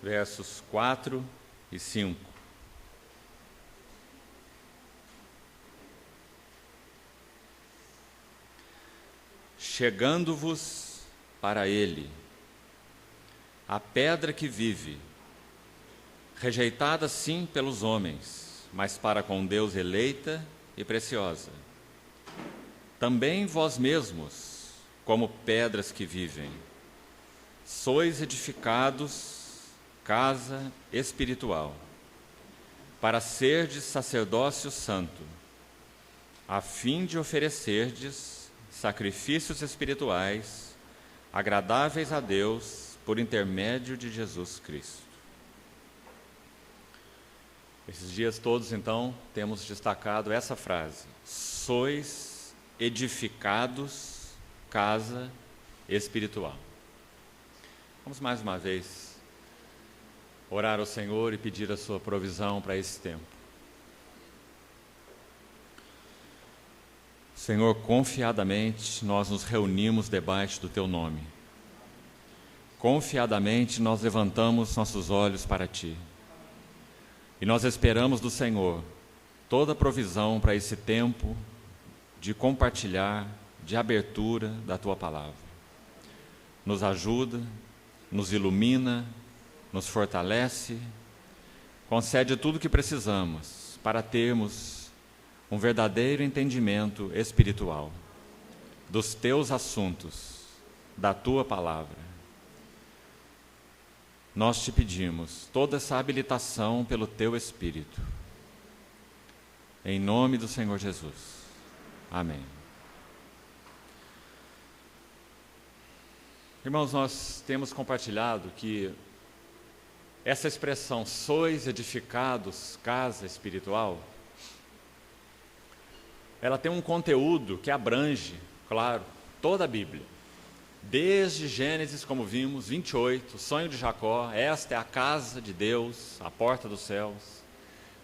versos 4 e 5. Chegando-vos para ele, a pedra que vive, rejeitada sim pelos homens, mas para com Deus eleita e preciosa. Também vós mesmos, como pedras que vivem, sois edificados casa espiritual, para serdes sacerdócio santo, a fim de oferecerdes sacrifícios espirituais, agradáveis a Deus, por intermédio de Jesus Cristo. Esses dias todos, então, temos destacado essa frase: sois edificados casa espiritual. Vamos mais uma vez orar ao Senhor e pedir a sua provisão para esse tempo. Senhor, confiadamente nós nos reunimos debaixo do Teu nome. Confiadamente nós levantamos nossos olhos para Ti. E nós esperamos do Senhor toda a provisão para esse tempo de compartilhar, de abertura da Tua palavra. Nos ajuda, nos ilumina, nos fortalece, concede tudo o que precisamos para termos um verdadeiro entendimento espiritual dos Teus assuntos, da Tua palavra. Nós te pedimos toda essa habilitação pelo Teu Espírito. Em nome do Senhor Jesus. Amém. Irmãos, nós temos compartilhado que essa expressão, sois edificados casa espiritual, ela tem um conteúdo que abrange, claro, toda a Bíblia. Desde Gênesis, como vimos, 28, o sonho de Jacó, esta é a casa de Deus, a porta dos céus,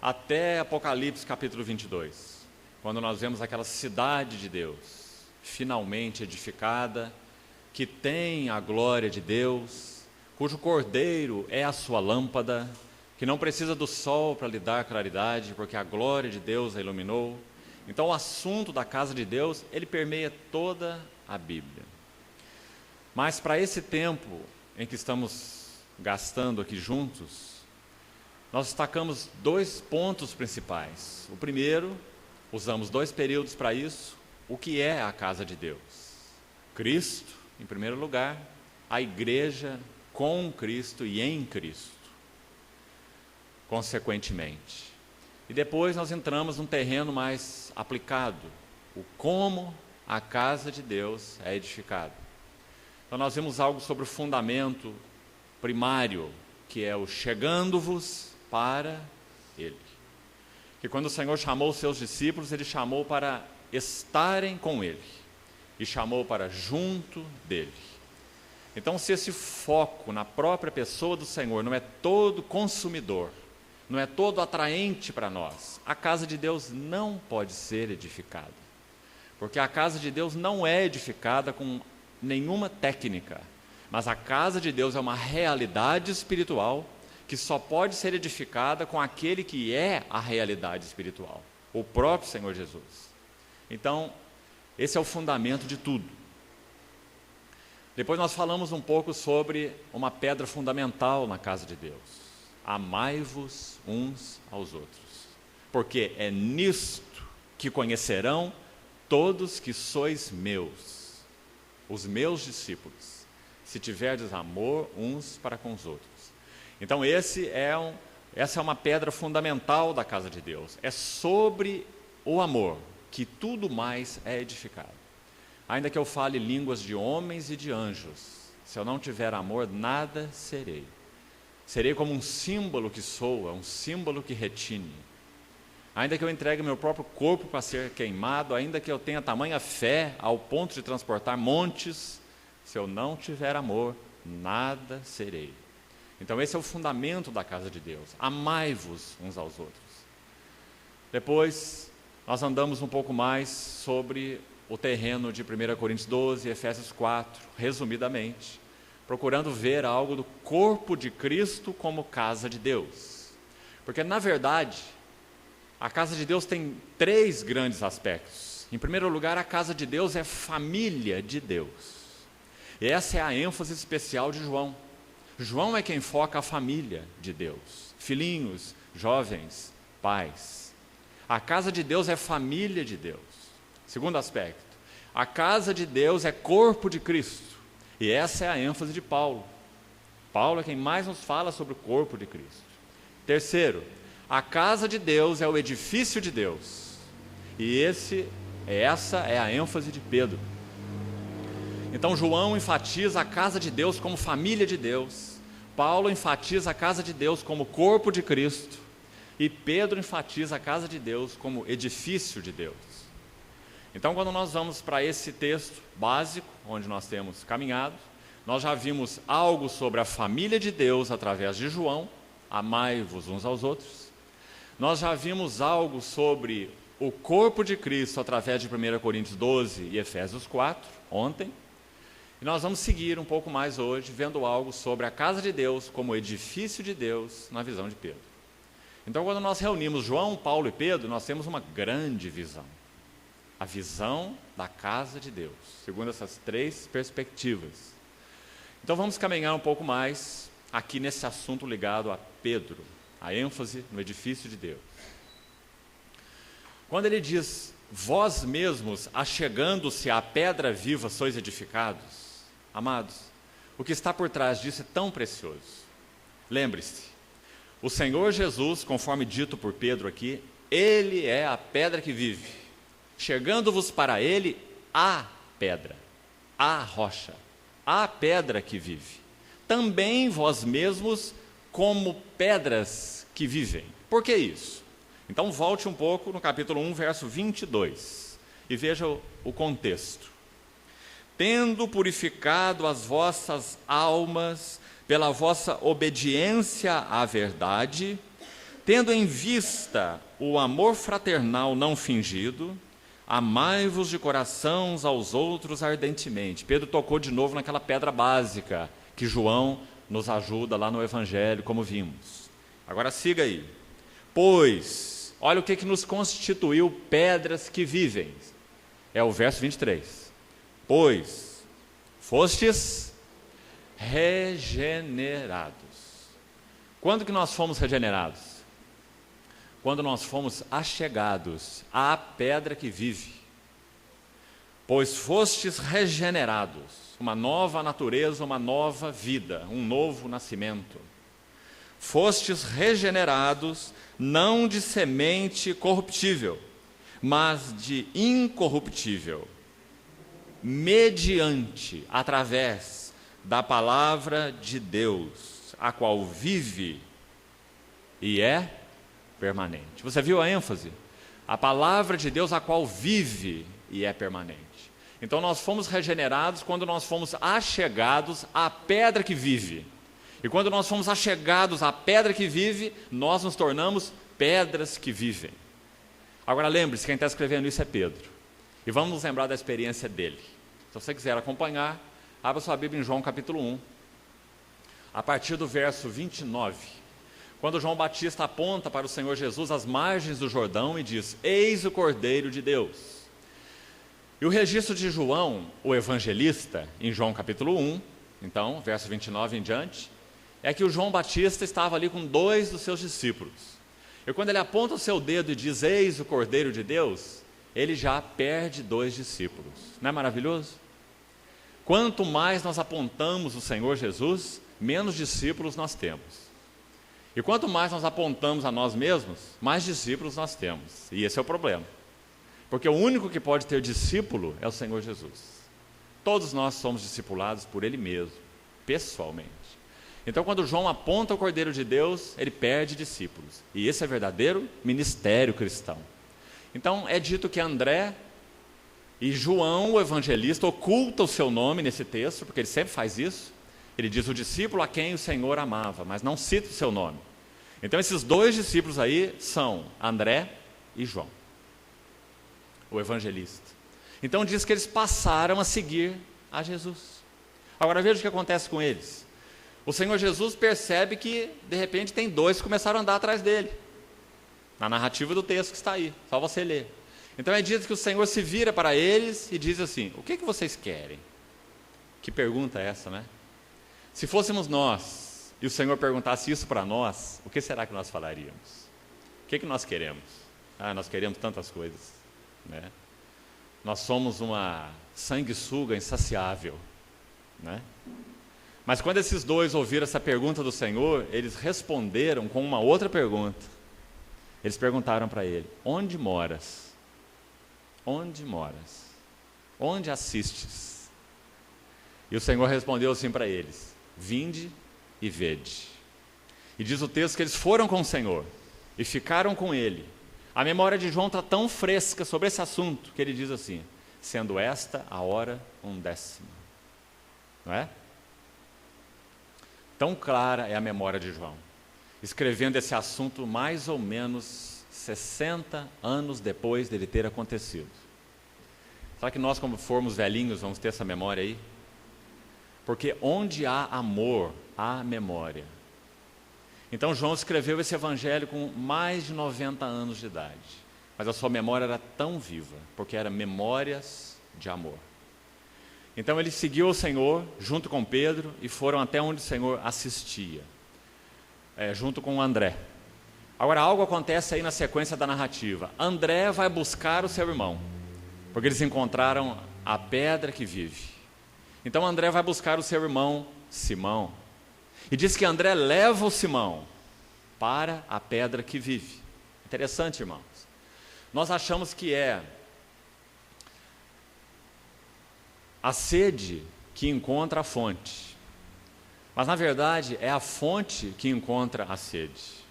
até Apocalipse capítulo 22, quando nós vemos aquela cidade de Deus, finalmente edificada, que tem a glória de Deus, cujo cordeiro é a sua lâmpada, que não precisa do sol para lhe dar claridade, porque a glória de Deus a iluminou. Então o assunto da casa de Deus, ele permeia toda a Bíblia. Mas para esse tempo em que estamos gastando aqui juntos, nós destacamos dois pontos principais. O primeiro, usamos 2 períodos para isso: o que é a casa de Deus? Cristo, em primeiro lugar, a igreja com Cristo e em Cristo, consequentemente. E depois nós entramos num terreno mais aplicado, o como a casa de Deus é edificada. Então nós vimos algo sobre o fundamento primário, que é o chegando-vos para Ele. Que quando o Senhor chamou os seus discípulos, Ele chamou para estarem com Ele, e chamou para junto dEle. Então, se esse foco na própria pessoa do Senhor não é todo consumidor, não é todo atraente para nós, a casa de Deus não pode ser edificada. Porque a casa de Deus não é edificada com nenhuma técnica, mas a casa de Deus é uma realidade espiritual que só pode ser edificada com aquele que é a realidade espiritual, o próprio Senhor Jesus. Então, esse é o fundamento de tudo. Depois nós falamos um pouco sobre uma pedra fundamental na casa de Deus: amai-vos uns aos outros, porque é nisto que conhecerão todos que sois meus, os meus discípulos, se tiverdes amor uns para com os outros. Então essa é uma pedra fundamental da casa de Deus. É sobre o amor que tudo mais é edificado. Ainda que eu fale línguas de homens e de anjos, se eu não tiver amor, nada serei. Serei como um símbolo que soa, um símbolo que retine. Ainda que eu entregue meu próprio corpo para ser queimado, ainda que eu tenha tamanha fé ao ponto de transportar montes, se eu não tiver amor, nada serei. Então esse é o fundamento da casa de Deus: amai-vos uns aos outros. Depois nós andamos um pouco mais sobre o terreno de 1 Coríntios 12 e Efésios 4, resumidamente, procurando ver algo do corpo de Cristo como casa de Deus. Porque, na verdade, a casa de Deus tem 3 grandes aspectos. Em primeiro lugar, a casa de Deus é família de Deus. E essa é a ênfase especial de João. João é quem foca a família de Deus. Filhinhos, jovens, pais. A casa de Deus é família de Deus. Segundo aspecto, a casa de Deus é corpo de Cristo. E essa é a ênfase de Paulo. Paulo é quem mais nos fala sobre o corpo de Cristo. Terceiro, a casa de Deus é o edifício de Deus. E essa é a ênfase de Pedro. Então João enfatiza a casa de Deus como família de Deus. Paulo enfatiza a casa de Deus como corpo de Cristo. E Pedro enfatiza a casa de Deus como edifício de Deus. Então, quando nós vamos para esse texto básico, onde nós temos caminhado, nós já vimos algo sobre a família de Deus através de João, amai-vos uns aos outros. Nós já vimos algo sobre o corpo de Cristo através de 1 Coríntios 12 e Efésios 4, ontem. E nós vamos seguir um pouco mais hoje, vendo algo sobre a casa de Deus como edifício de Deus na visão de Pedro. Então, quando nós reunimos João, Paulo e Pedro, nós temos uma grande visão. A visão da casa de Deus, segundo essas 3 perspectivas. Então vamos caminhar um pouco mais aqui nesse assunto ligado a Pedro, a ênfase no edifício de Deus. Quando ele diz, vós mesmos, achegando-se à pedra viva, sois edificados, amados, o que está por trás disso é tão precioso. Lembre-se, o Senhor Jesus, conforme dito por Pedro aqui, Ele é a pedra que vive. Chegando-vos para Ele, a pedra, a rocha, a pedra que vive. Também vós mesmos como pedras que vivem. Por que isso? Então volte um pouco no capítulo 1, verso 22, e veja o contexto. Tendo purificado as vossas almas pela vossa obediência à verdade, tendo em vista o amor fraternal não fingido, amai-vos de coração uns aos outros ardentemente. Pedro tocou de novo naquela pedra básica que João nos ajuda lá no Evangelho, como vimos. Agora siga aí. Pois, olha o que nos constituiu pedras que vivem. É o verso 23. Pois, fostes regenerados. Quando que nós fomos regenerados? Quando nós fomos achegados à pedra que vive. Pois fostes regenerados, uma nova natureza, uma nova vida, um novo nascimento. Fostes regenerados, não de semente corruptível, mas de incorruptível, mediante, através da palavra de Deus, a qual vive e é permanente. Você viu a ênfase? A palavra de Deus, a qual vive e é permanente. Então nós fomos regenerados quando nós fomos achegados à pedra que vive. E quando nós fomos achegados à pedra que vive, nós nos tornamos pedras que vivem. Agora lembre-se, quem está escrevendo isso é Pedro. E vamos nos lembrar da experiência dele. Se você quiser acompanhar, abra sua Bíblia em João capítulo 1, a partir do verso 29. Quando João Batista aponta para o Senhor Jesus às margens do Jordão e diz, eis o Cordeiro de Deus. E o registro de João, o evangelista, em João capítulo 1, então, verso 29 em diante, é que o João Batista estava ali com 2 dos seus discípulos. E quando ele aponta o seu dedo e diz, eis o Cordeiro de Deus, ele já perde 2 discípulos. Não é maravilhoso? Quanto mais nós apontamos o Senhor Jesus, menos discípulos nós temos. E quanto mais nós apontamos a nós mesmos, mais discípulos nós temos. E esse é o problema. Porque o único que pode ter discípulo é o Senhor Jesus. Todos nós somos discipulados por Ele mesmo, pessoalmente. Então, quando João aponta o Cordeiro de Deus, ele perde discípulos. E esse é verdadeiro ministério cristão. Então, é dito que André e João, o evangelista, oculta o seu nome nesse texto, porque ele sempre faz isso. Ele diz o discípulo a quem o Senhor amava, mas não cita o seu nome. Então esses 2 discípulos aí são André e João, o evangelista. Então diz que eles passaram a seguir a Jesus. Agora veja o que acontece com eles. O Senhor Jesus percebe que, de repente, tem dois que começaram a andar atrás dele. Na narrativa do texto que está aí, só você ler. Então, diz que o Senhor se vira para eles e diz assim: o que vocês querem? Que pergunta é essa, né? Se fôssemos nós, e o Senhor perguntasse isso para nós, o que será que nós falaríamos? O que nós queremos? Nós queremos tantas coisas, né? Nós somos uma sanguessuga insaciável, né? Mas quando esses dois ouviram essa pergunta do Senhor, eles responderam com uma outra pergunta. Eles perguntaram para ele: onde moras? Onde moras? Onde assistes? E o Senhor respondeu assim para eles: vinde e vede. E diz o texto que eles foram com o Senhor e ficaram com ele. A memória de João está tão fresca sobre esse assunto que ele diz assim: sendo esta a hora 1/10. Não é? Tão clara é a memória de João, escrevendo esse assunto mais ou menos 60 anos depois dele ter acontecido. Será que nós, como formos velhinhos, vamos ter essa memória aí? Porque onde há amor, há memória. Então João escreveu esse evangelho com mais de 90 anos de idade, mas a sua memória era tão viva, porque eram memórias de amor. Então ele seguiu o Senhor junto com Pedro e foram até onde o Senhor assistia, junto com André. Agora algo acontece aí na sequência da narrativa. André vai buscar o seu irmão, porque eles encontraram a pedra que vive. Então André vai buscar o seu irmão Simão, e diz que André leva o Simão para a pedra que vive. Interessante, irmãos. Nós achamos que é a sede que encontra a fonte, mas na verdade é a fonte que encontra a sede.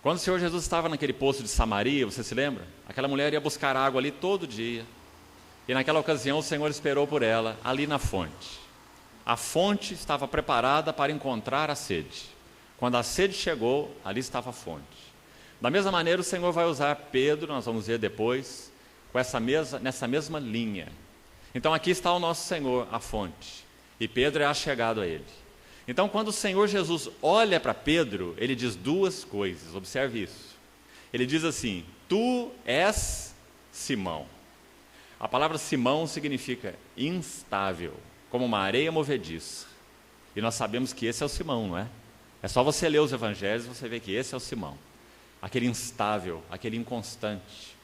Quando o Senhor Jesus estava naquele poço de Samaria, você se lembra? Aquela mulher ia buscar água ali todo dia, e naquela ocasião o Senhor esperou por ela ali na fonte. A fonte estava preparada para encontrar a sede. Quando a sede chegou, ali estava a fonte. Da mesma maneira o Senhor vai usar Pedro, nós vamos ver depois, nessa mesma linha. Então aqui está o nosso Senhor, a fonte, e Pedro é achegado a ele. Então quando o Senhor Jesus olha para Pedro, ele diz duas coisas, observe isso. Ele diz assim: tu és Simão. A palavra Simão significa instável, como uma areia movediça. E nós sabemos que esse é o Simão, não é? É só você ler os evangelhos e você vê que esse é o Simão, aquele instável, aquele inconstante.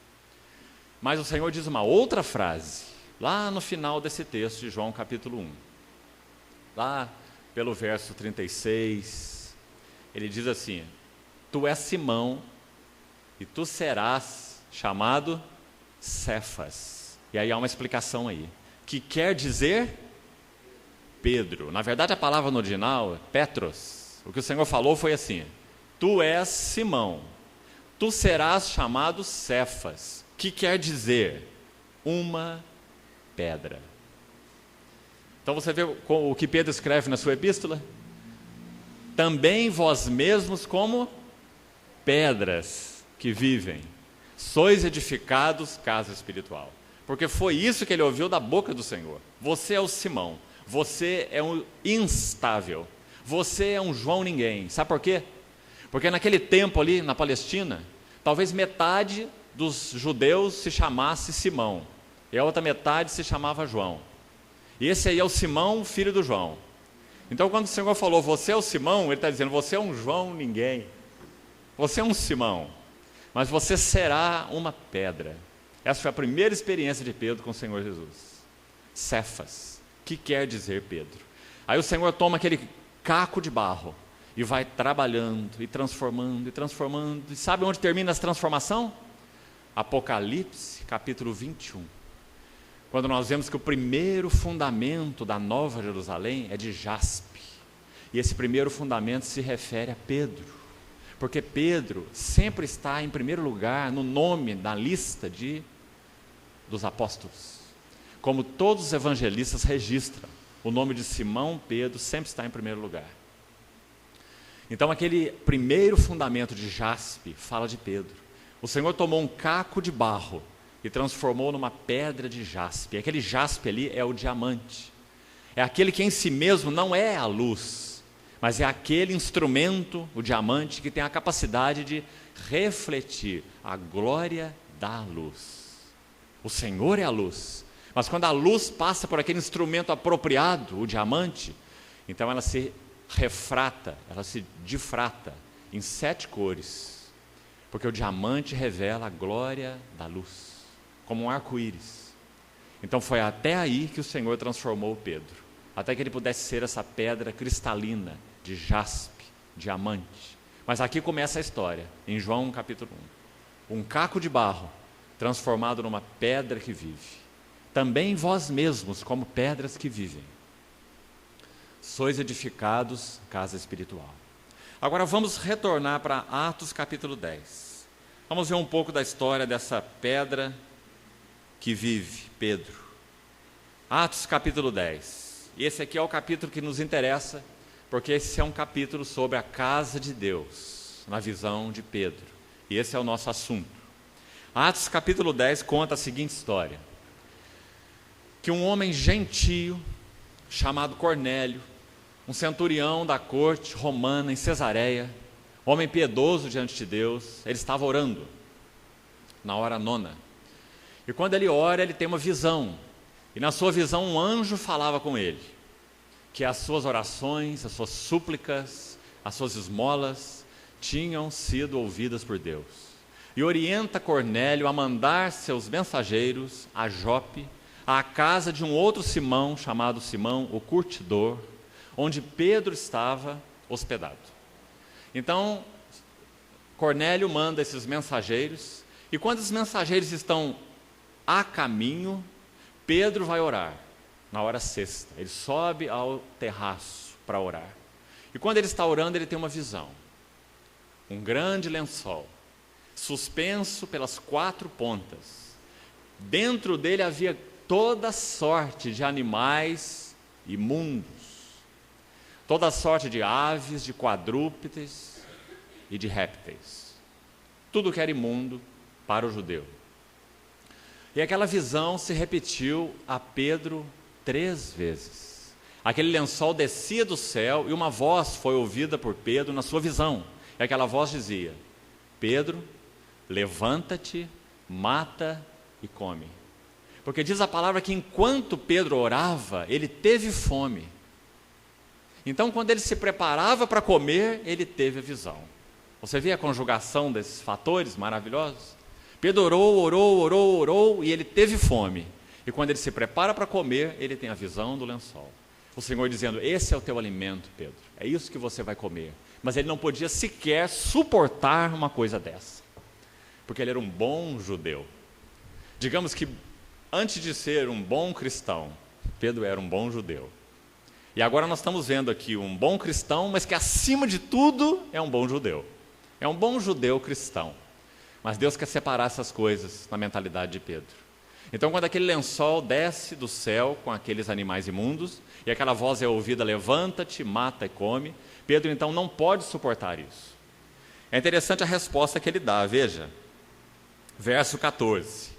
Mas o Senhor diz uma outra frase lá no final desse texto de João capítulo 1, lá pelo verso 36, ele diz assim: tu és Simão, e tu serás chamado Cefas. E aí há uma explicação aí, que quer dizer Pedro. Na verdade a palavra no original é Petros. O que o Senhor falou foi assim: tu és Simão, tu serás chamado Cefas, que quer dizer uma pedra. Então você vê o que Pedro escreve na sua epístola? Também vós mesmos como pedras que vivem, sois edificados casa espiritual. Porque foi isso que ele ouviu da boca do Senhor. Você é o Simão, você é um instável, você é um João ninguém. Sabe por quê? Porque naquele tempo ali na Palestina, talvez metade dos judeus se chamasse Simão, e a outra metade se chamava João. E esse aí é o Simão, filho do João. Então quando o Senhor falou, você é o Simão, ele está dizendo, você é um João ninguém. Você é um Simão, mas você será uma pedra. Essa foi a primeira experiência de Pedro com o Senhor Jesus. Cefas, que quer dizer Pedro. Aí o Senhor toma aquele caco de barro e vai trabalhando e transformando e transformando. E sabe onde termina essa transformação? Apocalipse, capítulo 21. Quando nós vemos que o primeiro fundamento da Nova Jerusalém é de jaspe. E esse primeiro fundamento se refere a Pedro. Porque Pedro sempre está em primeiro lugar no nome, na lista dos apóstolos. Como todos os evangelistas registram, o nome de Simão Pedro sempre está em primeiro lugar. Então aquele primeiro fundamento de jaspe fala de Pedro. O Senhor tomou um caco de barro e transformou numa pedra de jaspe. Aquele jaspe ali é o diamante. é aquele que em si mesmo não é a luz, mas é aquele instrumento, o diamante, que tem a capacidade de refletir a glória da luz. O Senhor é a luz, mas quando a luz passa por aquele instrumento apropriado, o diamante, então ela se refrata, ela se difrata em 7 cores, porque o diamante revela a glória da luz, como um arco-íris. Então foi até aí que o Senhor transformou Pedro, até que ele pudesse ser essa pedra cristalina, de jaspe, diamante. Mas aqui começa a história, em João capítulo 1. Um caco de barro, transformado numa pedra que vive. Também vós mesmos, como pedras que vivem, sois edificados casa espiritual. Agora vamos retornar para Atos capítulo 10. Vamos ver um pouco da história dessa pedra que vive, Pedro. Atos capítulo 10. E esse aqui é o capítulo que nos interessa, porque esse é um capítulo sobre a casa de Deus, na visão de Pedro. E esse é o nosso assunto. Atos capítulo 10 conta a seguinte história: que um homem gentio, chamado Cornélio, um centurião da corte romana em Cesareia, homem piedoso diante de Deus, ele estava orando, na hora 9. E quando ele ora, ele tem uma visão. E na sua visão um anjo falava com ele, que as suas orações, as suas súplicas, as suas esmolas tinham sido ouvidas por Deus. E orienta Cornélio a mandar seus mensageiros a Jope, à casa de um outro Simão, chamado Simão o Curtidor, onde Pedro estava hospedado. Então, Cornélio manda esses mensageiros, e quando os mensageiros estão a caminho, Pedro vai orar, na hora 6. Ele sobe ao terraço para orar. E quando ele está orando, ele tem uma visão. Um grande lençol, suspenso pelas 4 pontas. Dentro dele havia toda sorte de animais imundos, toda sorte de aves, de quadrúpedes e de répteis. Tudo que era imundo para o judeu. E aquela visão se repetiu a Pedro 3 vezes. Aquele lençol descia do céu e uma voz foi ouvida por Pedro na sua visão. E aquela voz dizia: Pedro, levanta-te, mata e come. Porque diz a palavra que enquanto Pedro orava, ele teve fome. Então, quando ele se preparava para comer, ele teve a visão. Você vê a conjugação desses fatores maravilhosos? Pedro orou e ele teve fome. E quando ele se prepara para comer, ele tem a visão do lençol. O Senhor dizendo: esse é o teu alimento, Pedro, é isso que você vai comer. Mas ele não podia sequer suportar uma coisa dessa, porque ele era um bom judeu. Digamos que antes de ser um bom cristão, Pedro era um bom judeu. E agora nós estamos vendo aqui um bom cristão, mas que acima de tudo é um bom judeu. É um bom judeu cristão. Mas Deus quer separar essas coisas na mentalidade de Pedro. Então, quando aquele lençol desce do céu com aqueles animais imundos, e aquela voz é ouvida: levanta-te, mata e come, Pedro então não pode suportar isso. É interessante a resposta que ele dá, veja, verso 14.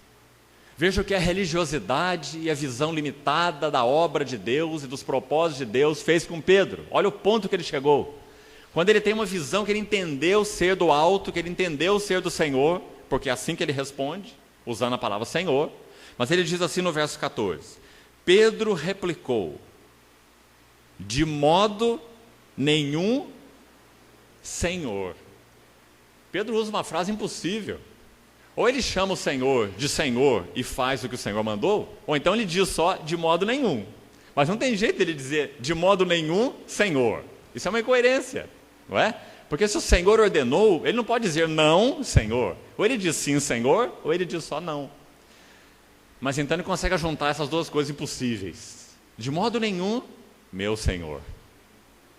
Veja o que a religiosidade e a visão limitada da obra de Deus e dos propósitos de Deus fez com Pedro. Olha o ponto que ele chegou. Quando ele tem uma visão que ele entendeu ser do alto, que ele entendeu ser do Senhor, porque é assim que ele responde, usando a palavra Senhor. Mas ele diz assim no verso 14: Pedro replicou: de modo nenhum, Senhor. Pedro usa uma frase impossível. Ou ele chama o Senhor de Senhor e faz o que o Senhor mandou, ou então ele diz só de modo nenhum. Mas não tem jeito dele dizer de modo nenhum, Senhor. Isso é uma incoerência, não é? Porque se o Senhor ordenou, ele não pode dizer não, Senhor. Ou ele diz sim, Senhor, ou ele diz só não. Mas então ele consegue juntar essas duas coisas impossíveis. De modo nenhum, meu Senhor.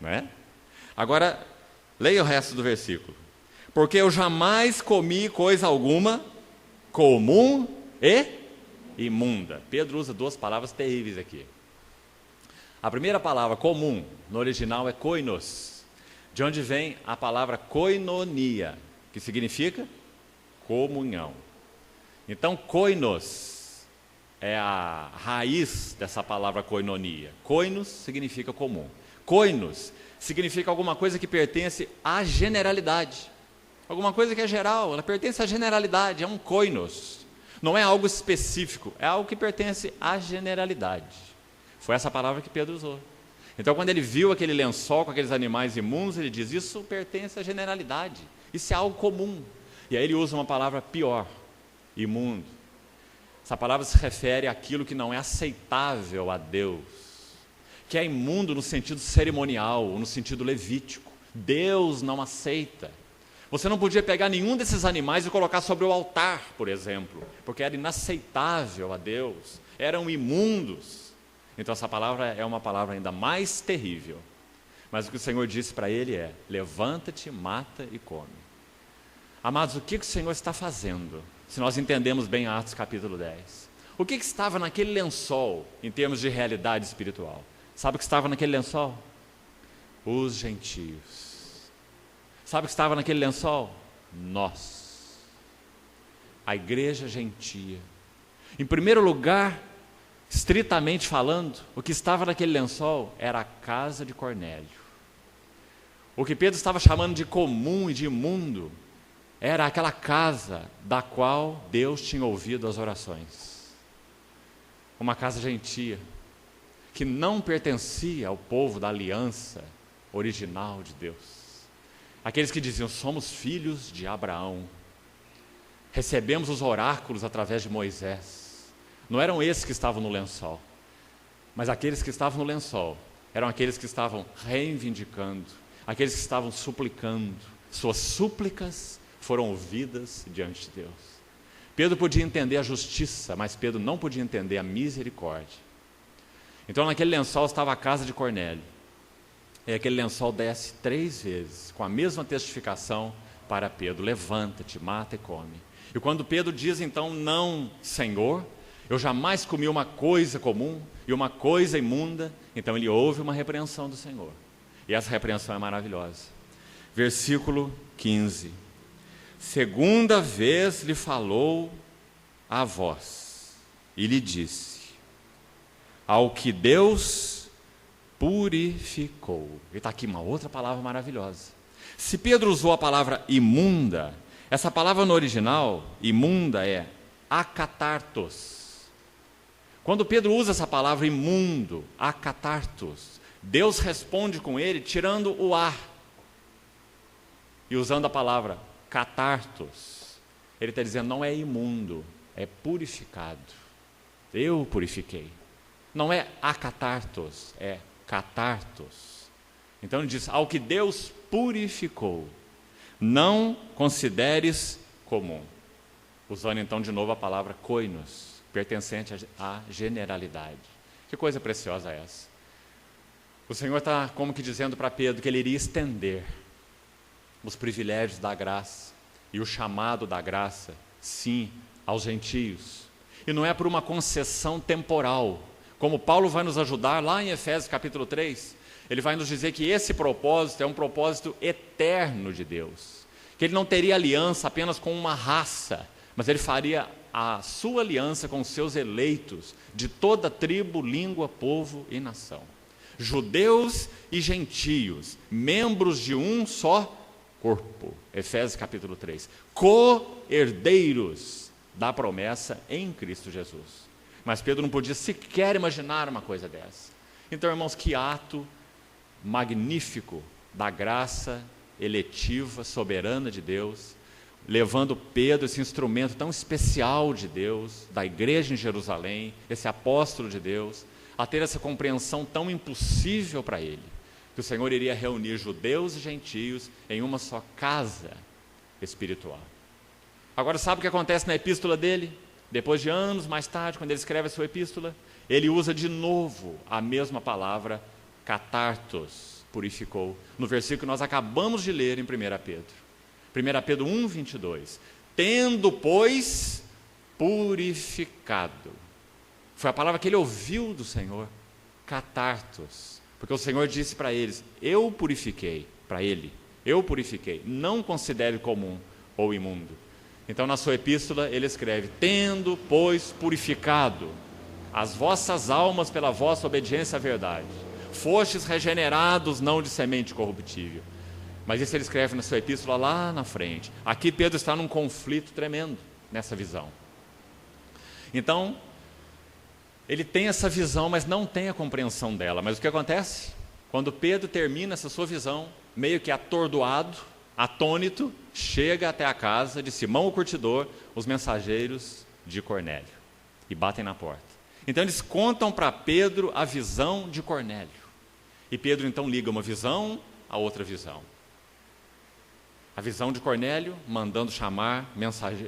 Não é? Agora, leia o resto do versículo. Porque eu jamais comi coisa alguma comum e imunda. Pedro usa 2 palavras terríveis aqui. A primeira palavra, comum, no original é koinos, de onde vem a palavra koinonia, que significa comunhão. Então, koinos é a raiz dessa palavra koinonia. Koinos significa comum. Koinos significa alguma coisa que pertence à generalidade. Alguma coisa que é geral, ela pertence à generalidade, é um koinos. Não é algo específico, é algo que pertence à generalidade. Foi essa palavra que Pedro usou. Então, quando ele viu aquele lençol com aqueles animais imundos, ele diz, isso pertence à generalidade, isso é algo comum. E aí ele usa uma palavra pior, imundo. Essa palavra se refere àquilo que não é aceitável a Deus, que é imundo no sentido cerimonial, no sentido levítico. Deus não aceita. Você não podia pegar nenhum desses animais e colocar sobre o altar, por exemplo, porque era inaceitável a Deus, eram imundos. Então essa palavra é uma palavra ainda mais terrível. Mas o que o Senhor disse para ele é, levanta-te, mata e come. Amados, o que o Senhor está fazendo? Se nós entendemos bem Atos capítulo 10. O que estava naquele lençol, em termos de realidade espiritual? Sabe o que estava naquele lençol? Os gentios. Sabe o que estava naquele lençol? Nós. A igreja gentia. Em primeiro lugar, estritamente falando, o que estava naquele lençol era a casa de Cornélio. O que Pedro estava chamando de comum e de imundo era aquela casa da qual Deus tinha ouvido as orações. Uma casa gentia, que não pertencia ao povo da aliança original de Deus. Aqueles que diziam, somos filhos de Abraão, recebemos os oráculos através de Moisés. Não eram esses que estavam no lençol, mas aqueles que estavam no lençol eram aqueles que estavam reivindicando, aqueles que estavam suplicando. Suas súplicas foram ouvidas diante de Deus. Pedro podia entender a justiça, mas Pedro não podia entender a misericórdia. Então naquele lençol estava a casa de Cornélio. E aquele lençol desce 3 vezes, com a mesma testificação para Pedro, levanta-te, mata e come. E quando Pedro diz então, não, Senhor, eu jamais comi uma coisa comum e uma coisa imunda, então ele ouve uma repreensão do Senhor. E essa repreensão é maravilhosa. Versículo 15. Segunda vez lhe falou a voz e lhe disse, ao que Deus purificou. E está aqui uma outra palavra maravilhosa. Se Pedro usou a palavra imunda, essa palavra no original, imunda, é akatartos. Quando Pedro usa essa palavra imundo, akatartos, Deus responde com ele tirando o ar e usando a palavra catartos. Ele está dizendo, não é imundo, é purificado. Eu purifiquei. Não é akatartos, é catartos. Então ele diz, ao que Deus purificou, não consideres comum. Usando então de novo a palavra koinos, pertencente à generalidade. Que coisa preciosa é essa? O Senhor está como que dizendo para Pedro que ele iria estender os privilégios da graça e o chamado da graça, sim, aos gentios. E não é por uma concessão temporal, como Paulo vai nos ajudar lá em Efésios capítulo 3, ele vai nos dizer que esse propósito é um propósito eterno de Deus, que ele não teria aliança apenas com uma raça, mas ele faria a sua aliança com os seus eleitos de toda tribo, língua, povo e nação. Judeus e gentios, membros de um só corpo. Efésios capítulo 3. Co-herdeiros da promessa em Cristo Jesus. Mas Pedro não podia sequer imaginar uma coisa dessa. Então, irmãos, que ato magnífico da graça eletiva, soberana de Deus, levando Pedro, esse instrumento tão especial de Deus, da igreja em Jerusalém, esse apóstolo de Deus, a ter essa compreensão tão impossível para ele, que o Senhor iria reunir judeus e gentios em uma só casa espiritual. Agora, sabe o que acontece na epístola dele? Depois de anos mais tarde, quando ele escreve a sua epístola, ele usa de novo a mesma palavra, catartos, purificou, no versículo que nós acabamos de ler em 1 Pedro. 1 Pedro 1, 22. Tendo, pois, purificado. Foi a palavra que ele ouviu do Senhor, catartos. Porque o Senhor disse para eles, eu purifiquei, para ele, eu purifiquei, não considere comum ou imundo. Então, na sua epístola, ele escreve, tendo, pois, purificado as vossas almas pela vossa obediência à verdade. Fostes regenerados, não de semente corruptível. Mas isso ele escreve na sua epístola lá na frente. Aqui Pedro está num conflito tremendo nessa visão. Então, ele tem essa visão, mas não tem a compreensão dela. Mas o que acontece? Quando Pedro termina essa sua visão, meio que atordoado, atônito, chega até a casa de Simão o curtidor, os mensageiros de Cornélio, e batem na porta. Então eles contam para Pedro a visão de Cornélio. E Pedro então liga uma visão a outra visão. A visão de Cornélio, mandando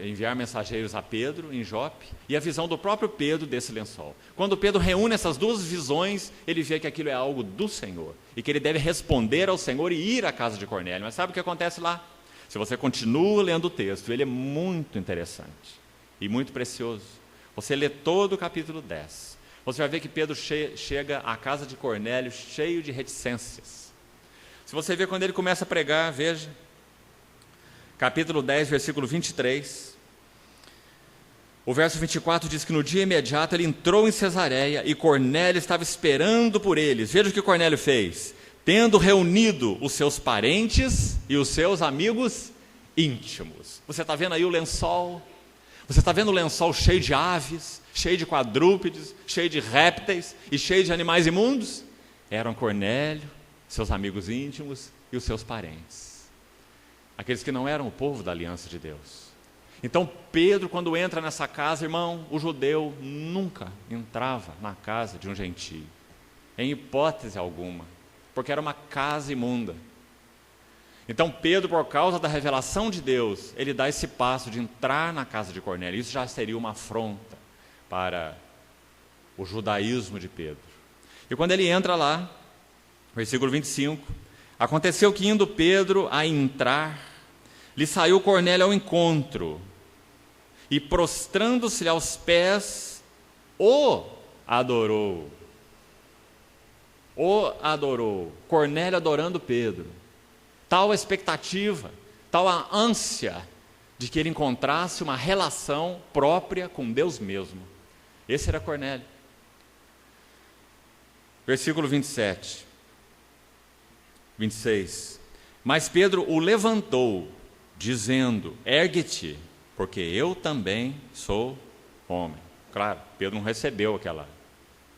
enviar mensageiros a Pedro em Jope, e a visão do próprio Pedro desse lençol. Quando Pedro reúne essas duas visões, ele vê que aquilo é algo do Senhor, e que ele deve responder ao Senhor e ir à casa de Cornélio. Mas sabe o que acontece lá? Se você continua lendo o texto, ele é muito interessante e muito precioso. Você lê todo o capítulo 10, você vai ver que Pedro chega à casa de Cornélio cheio de reticências. Se você ver quando ele começa a pregar, veja, capítulo 10, versículo 23, o verso 24 diz que no dia imediato ele entrou em Cesareia e Cornélio estava esperando por eles. Veja o que Cornélio fez: tendo reunido os seus parentes e os seus amigos íntimos. Você está vendo aí o lençol? Você está vendo o lençol cheio de aves, cheio de quadrúpedes, cheio de répteis e cheio de animais imundos? Eram Cornélio, seus amigos íntimos e os seus parentes. Aqueles que não eram o povo da aliança de Deus. Então Pedro, quando entra nessa casa, irmão, o judeu nunca entrava na casa de um gentio, em hipótese alguma, porque era uma casa imunda. Então Pedro, por causa da revelação de Deus, ele dá esse passo de entrar na casa de Cornélio. Isso já seria uma afronta para o judaísmo de Pedro. E quando ele entra lá, versículo 25, aconteceu que indo Pedro a entrar, lhe saiu Cornélio ao encontro, e prostrando-se-lhe aos pés, o adorou. O adorou. Cornélio adorando Pedro. Tal a expectativa, tal a ânsia de que ele encontrasse uma relação própria com Deus mesmo. Esse era Cornélio. Versículo 27. 26. Mas Pedro o levantou, dizendo: ergue-te, porque eu também sou homem. Claro, Pedro não recebeu aquela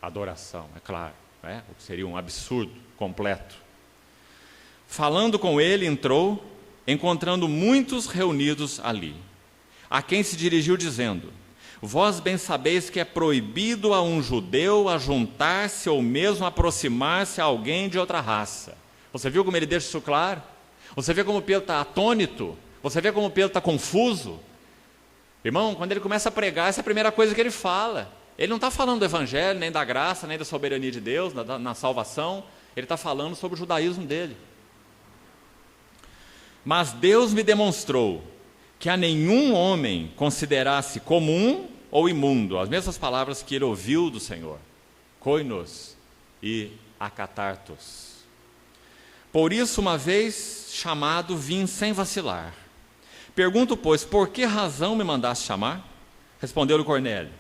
adoração, é claro, né? O que seria um absurdo completo. Falando com ele, entrou, encontrando muitos reunidos ali, a quem se dirigiu dizendo: vós bem sabeis que é proibido a um judeu ajuntar-se ou mesmo aproximar-se a alguém de outra raça. Você viu como ele deixa isso claro? Você vê como Pedro está atônito? Você vê como Pedro está confuso? Irmão, quando ele começa a pregar, essa é a primeira coisa que ele fala. Ele não está falando do evangelho, nem da graça, nem da soberania de Deus, na salvação. Ele está falando sobre o judaísmo dele. Mas Deus me demonstrou que a nenhum homem considerasse comum ou imundo, as mesmas palavras que ele ouviu do Senhor, koinos e akatartos. Por isso, uma vez chamado, vim sem vacilar. Pergunto, pois, por que razão me mandaste chamar? Respondeu-lhe Cornélio: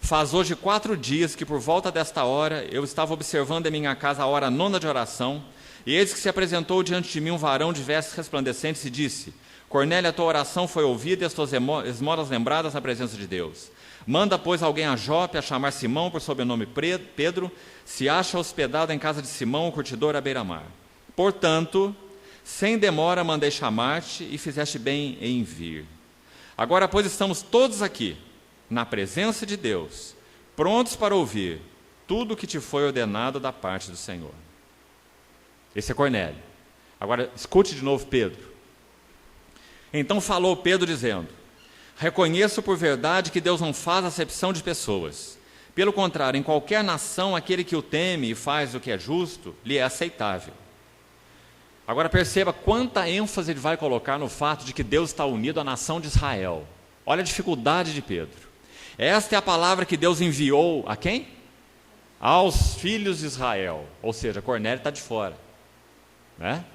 faz hoje 4 dias que por volta desta hora eu estava observando em minha casa a hora 9ª de oração, e eis que se apresentou diante de mim um varão de vestes resplandecentes e disse: Cornélio, a tua oração foi ouvida e as tuas esmolas lembradas na presença de Deus. Manda, pois, alguém a Jope a chamar Simão, por sobrenome Pedro, se acha hospedado em casa de Simão, o curtidor à beira-mar. Portanto, sem demora mandei chamar-te e fizeste bem em vir. Agora, pois, estamos todos aqui, na presença de Deus, prontos para ouvir tudo o que te foi ordenado da parte do Senhor. Esse é Cornélio. Agora, escute de novo Pedro. Então falou Pedro dizendo: reconheço por verdade que Deus não faz acepção de pessoas. Pelo contrário, em qualquer nação, aquele que o teme e faz o que é justo, lhe é aceitável. Agora perceba quanta ênfase ele vai colocar no fato de que Deus está unido à nação de Israel. Olha a dificuldade de Pedro. Esta é a palavra que Deus enviou a quem? Aos filhos de Israel. Ou seja, Cornélio está de fora, né?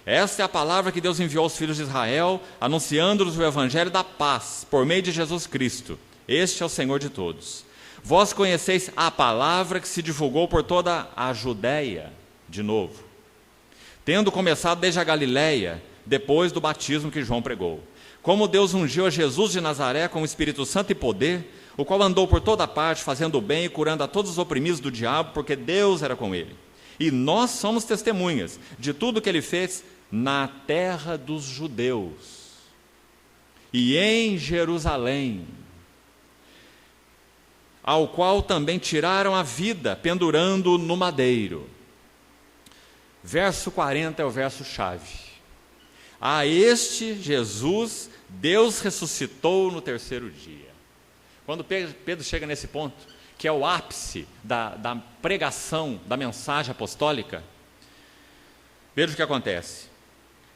Esta é a palavra que Deus enviou aos filhos de Israel, anunciando-lhes o evangelho da paz, por meio de Jesus Cristo. Este é o Senhor de todos. Vós conheceis a palavra que se divulgou por toda a Judéia, de novo, tendo começado desde a Galiléia, depois do batismo que João pregou. Como Deus ungiu a Jesus de Nazaré com o Espírito Santo e poder, o qual andou por toda parte, fazendo o bem e curando a todos os oprimidos do diabo, porque Deus era com ele. E nós somos testemunhas de tudo que ele fez na terra dos judeus e em Jerusalém, ao qual também tiraram a vida, pendurando-o no madeiro. Verso 40 é o verso-chave. A este Jesus, Deus ressuscitou no terceiro dia. Quando Pedro chega nesse ponto, que é o ápice da pregação, da mensagem apostólica, veja o que acontece.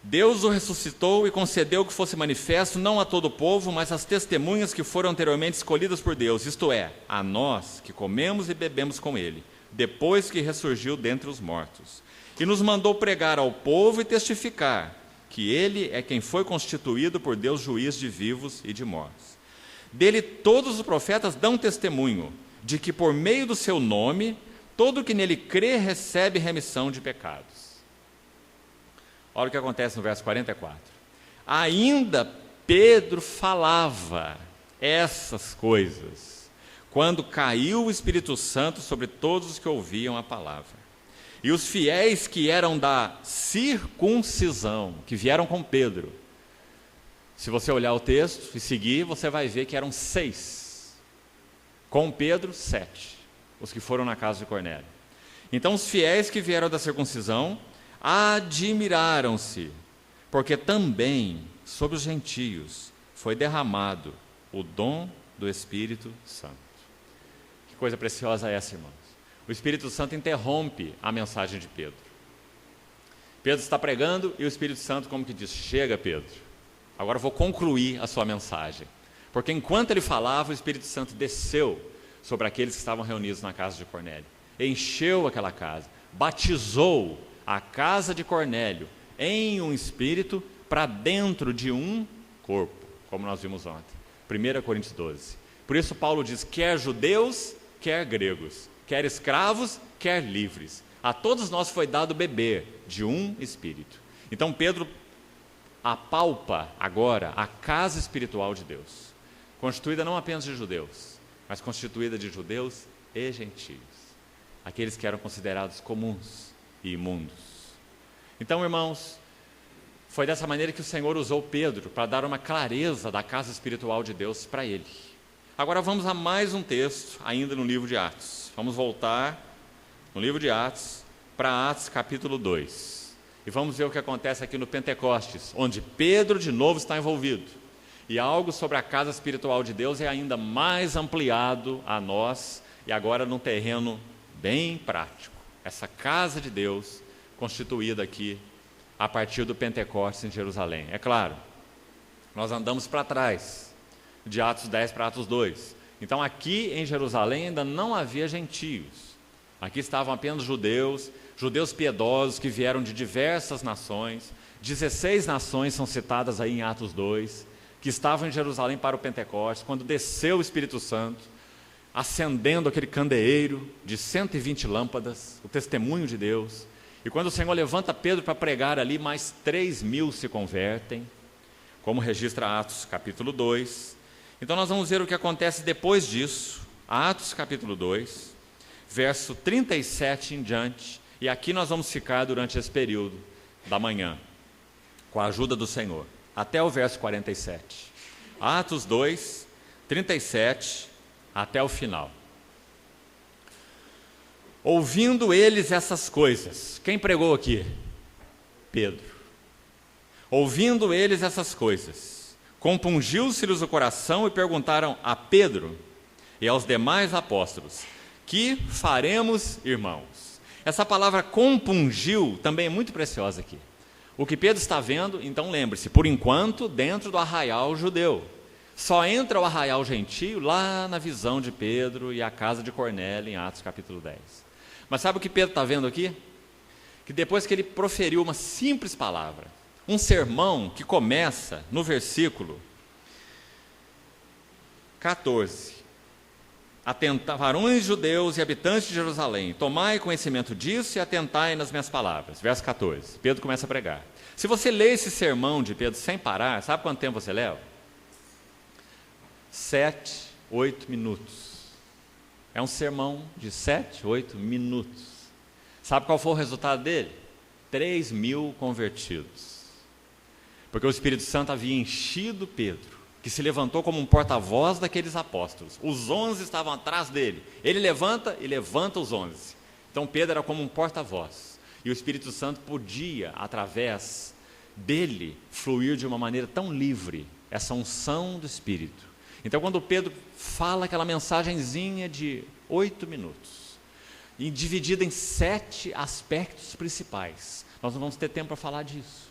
Deus o ressuscitou e concedeu que fosse manifesto não a todo o povo, mas às testemunhas que foram anteriormente escolhidas por Deus, isto é, a nós que comemos e bebemos com ele, depois que ressurgiu dentre os mortos. E nos mandou pregar ao povo e testificar que ele é quem foi constituído por Deus juiz de vivos e de mortos. Dele todos os profetas dão testemunho de que por meio do seu nome, todo que nele crê recebe remissão de pecados. Olha o que acontece no verso 44. Ainda Pedro falava essas coisas, quando caiu o Espírito Santo sobre todos os que ouviam a palavra. E os fiéis que eram da circuncisão, que vieram com Pedro, se você olhar o texto e seguir, você vai ver que eram 6. Com Pedro, 7, os que foram na casa de Cornélio. Então os fiéis que vieram da circuncisão admiraram-se, porque também sobre os gentios foi derramado o dom do Espírito Santo. Que coisa preciosa é essa, irmãos. O Espírito Santo interrompe a mensagem de Pedro. Pedro está pregando e o Espírito Santo como que diz: chega, Pedro, agora eu vou concluir a sua mensagem. Porque enquanto ele falava, o Espírito Santo desceu sobre aqueles que estavam reunidos na casa de Cornélio, encheu aquela casa, batizou a casa de Cornélio em um espírito para dentro de um corpo, como nós vimos ontem. 1 Coríntios 12. Por isso Paulo diz, quer judeus, quer gregos, quer escravos, quer livres. A todos nós foi dado beber de um espírito. Então Pedro apalpa agora a casa espiritual de Deus, constituída não apenas de judeus, mas constituída de judeus e gentios, aqueles que eram considerados comuns e imundos. Então, irmãos, foi dessa maneira que o Senhor usou Pedro para dar uma clareza da casa espiritual de Deus para ele. Agora vamos a mais um texto, ainda no livro de Atos. Vamos voltar no livro de Atos, para Atos capítulo 2. E vamos ver o que acontece aqui no Pentecostes, onde Pedro de novo está envolvido. E algo sobre a casa espiritual de Deus é ainda mais ampliado a nós, e agora num terreno bem prático. Essa casa de Deus constituída aqui a partir do Pentecostes em Jerusalém. É claro, nós andamos para trás, de Atos 10 para Atos 2. Então aqui em Jerusalém ainda não havia gentios. Aqui estavam apenas judeus, judeus piedosos que vieram de diversas nações. 16 nações são citadas aí em Atos 2, que estavam em Jerusalém para o Pentecostes, quando desceu o Espírito Santo, acendendo aquele candeeiro de 120 lâmpadas, o testemunho de Deus. E quando o Senhor levanta Pedro para pregar ali, mais 3.000 se convertem, como registra Atos capítulo 2. Então nós vamos ver o que acontece depois disso, Atos capítulo 2, verso 37 em diante, e aqui nós vamos ficar durante esse período da manhã, com a ajuda do Senhor, até o verso 47. Atos 2, 37 até o final. Ouvindo eles essas coisas, quem pregou aqui? Pedro. Ouvindo eles essas coisas, compungiu-se-lhes o coração e perguntaram a Pedro e aos demais apóstolos, que faremos, irmãos? Essa palavra compungiu também é muito preciosa aqui. O que Pedro está vendo, então lembre-se, por enquanto, dentro do arraial judeu. Só entra o arraial gentio lá na visão de Pedro e a casa de Cornélio, em Atos capítulo 10. Mas sabe o que Pedro está vendo aqui? Que depois que ele proferiu uma simples palavra, um sermão que começa no versículo 14, varões judeus e habitantes de Jerusalém, tomai conhecimento disso e atentai nas minhas palavras. Verso 14, Pedro começa a pregar. Se você lê esse sermão de Pedro sem parar, sabe quanto tempo você leva? 7, 8 minutos. É um sermão de 7, 8 minutos. Sabe qual foi o resultado dele? 3.000 convertidos. Porque o Espírito Santo havia enchido Pedro, que se levantou como um porta-voz daqueles apóstolos. Os 11 estavam atrás dele. Ele levanta e levanta os 11. Então Pedro era como um porta-voz. E o Espírito Santo podia, através dele, fluir de uma maneira tão livre, essa unção do Espírito. Então quando Pedro fala aquela mensagenzinha de 8 minutos, e dividida em 7 aspectos principais, nós não vamos ter tempo para falar disso.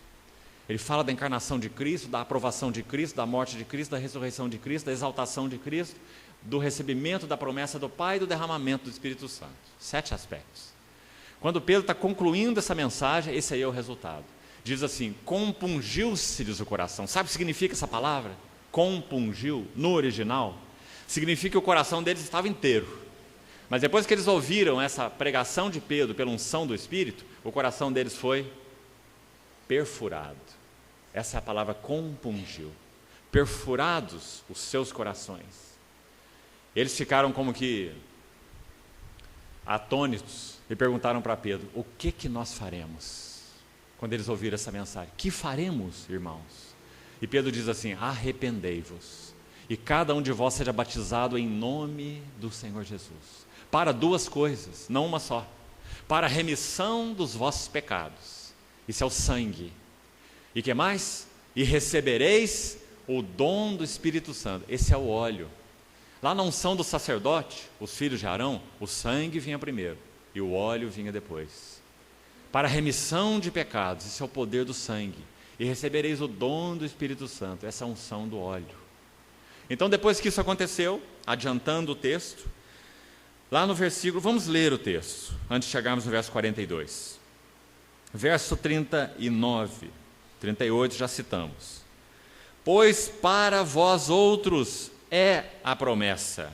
Ele fala da encarnação de Cristo, da aprovação de Cristo, da morte de Cristo, da ressurreição de Cristo, da exaltação de Cristo, do recebimento da promessa do Pai e do derramamento do Espírito Santo. 7 aspectos. Quando Pedro está concluindo essa mensagem, esse aí é o resultado. Diz assim, compungiu-se-lhes o coração. Sabe o que significa essa palavra? Compungiu, no original, significa que o coração deles estava inteiro. Mas depois que eles ouviram essa pregação de Pedro pela unção do Espírito, o coração deles foi perfurado. Essa é a palavra compungiu. Perfurados os seus corações. Eles ficaram como que atônitos e perguntaram para Pedro, o que nós faremos? Quando eles ouviram essa mensagem, que faremos, irmãos? E Pedro diz assim, arrependei-vos, e cada um de vós seja batizado em nome do Senhor Jesus, para 2 coisas, não uma só, para a remissão dos vossos pecados, isso é o sangue, e que mais? E recebereis o dom do Espírito Santo, esse é o óleo. Lá na unção do sacerdote, os filhos de Arão, o sangue vinha primeiro, e o óleo vinha depois, para a remissão de pecados, esse é o poder do sangue, e recebereis o dom do Espírito Santo, essa é a unção do óleo. Então depois que isso aconteceu, adiantando o texto, lá no versículo, vamos ler o texto, antes de chegarmos no verso 42. Verso 39, 38 já citamos. Pois para vós outros é a promessa.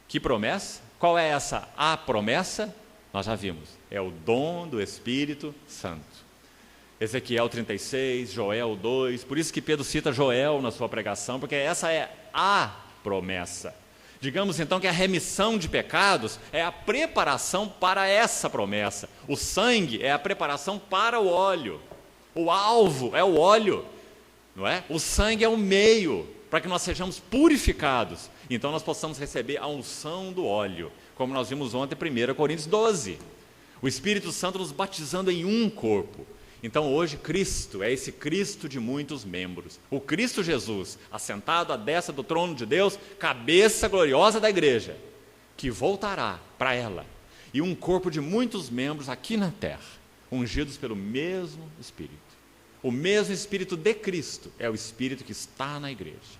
Que promessa? Qual é essa a promessa? Nós já vimos, é o dom do Espírito Santo. Ezequiel 36, Joel 2, por isso que Pedro cita Joel na sua pregação, porque essa é a promessa. Digamos então que a remissão de pecados é a preparação para essa promessa. O sangue é a preparação para o óleo. O alvo é o óleo, não é? O sangue é o meio para que nós sejamos purificados. Então nós possamos receber a unção do óleo, como nós vimos ontem em 1 Coríntios 12. O Espírito Santo nos batizando em um corpo. Então hoje Cristo é esse Cristo de muitos membros, o Cristo Jesus, assentado à destra do trono de Deus, cabeça gloriosa da igreja, que voltará para ela, e um corpo de muitos membros aqui na terra, ungidos pelo mesmo Espírito. O mesmo Espírito de Cristo é o Espírito que está na igreja.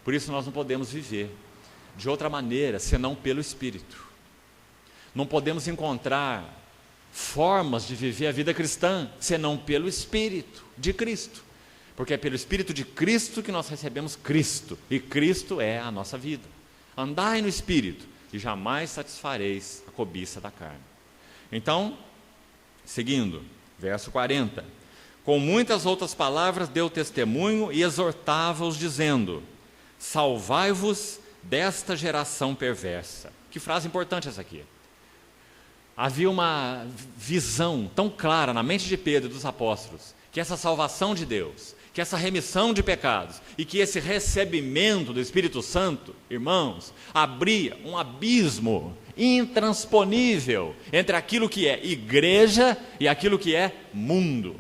Por isso nós não podemos viver de outra maneira, senão pelo Espírito. Não podemos encontrar formas de viver a vida cristã, senão pelo Espírito de Cristo, porque é pelo Espírito de Cristo que nós recebemos Cristo, e Cristo é a nossa vida. Andai no Espírito, e jamais satisfareis a cobiça da carne. Então, seguindo, verso 40, com muitas outras palavras deu testemunho e exortava-os dizendo, salvai-vos desta geração perversa. Que frase importante essa aqui. Havia uma visão tão clara na mente de Pedro e dos apóstolos, que essa salvação de Deus, que essa remissão de pecados e que esse recebimento do Espírito Santo, irmãos, abria um abismo intransponível entre aquilo que é igreja e aquilo que é mundo.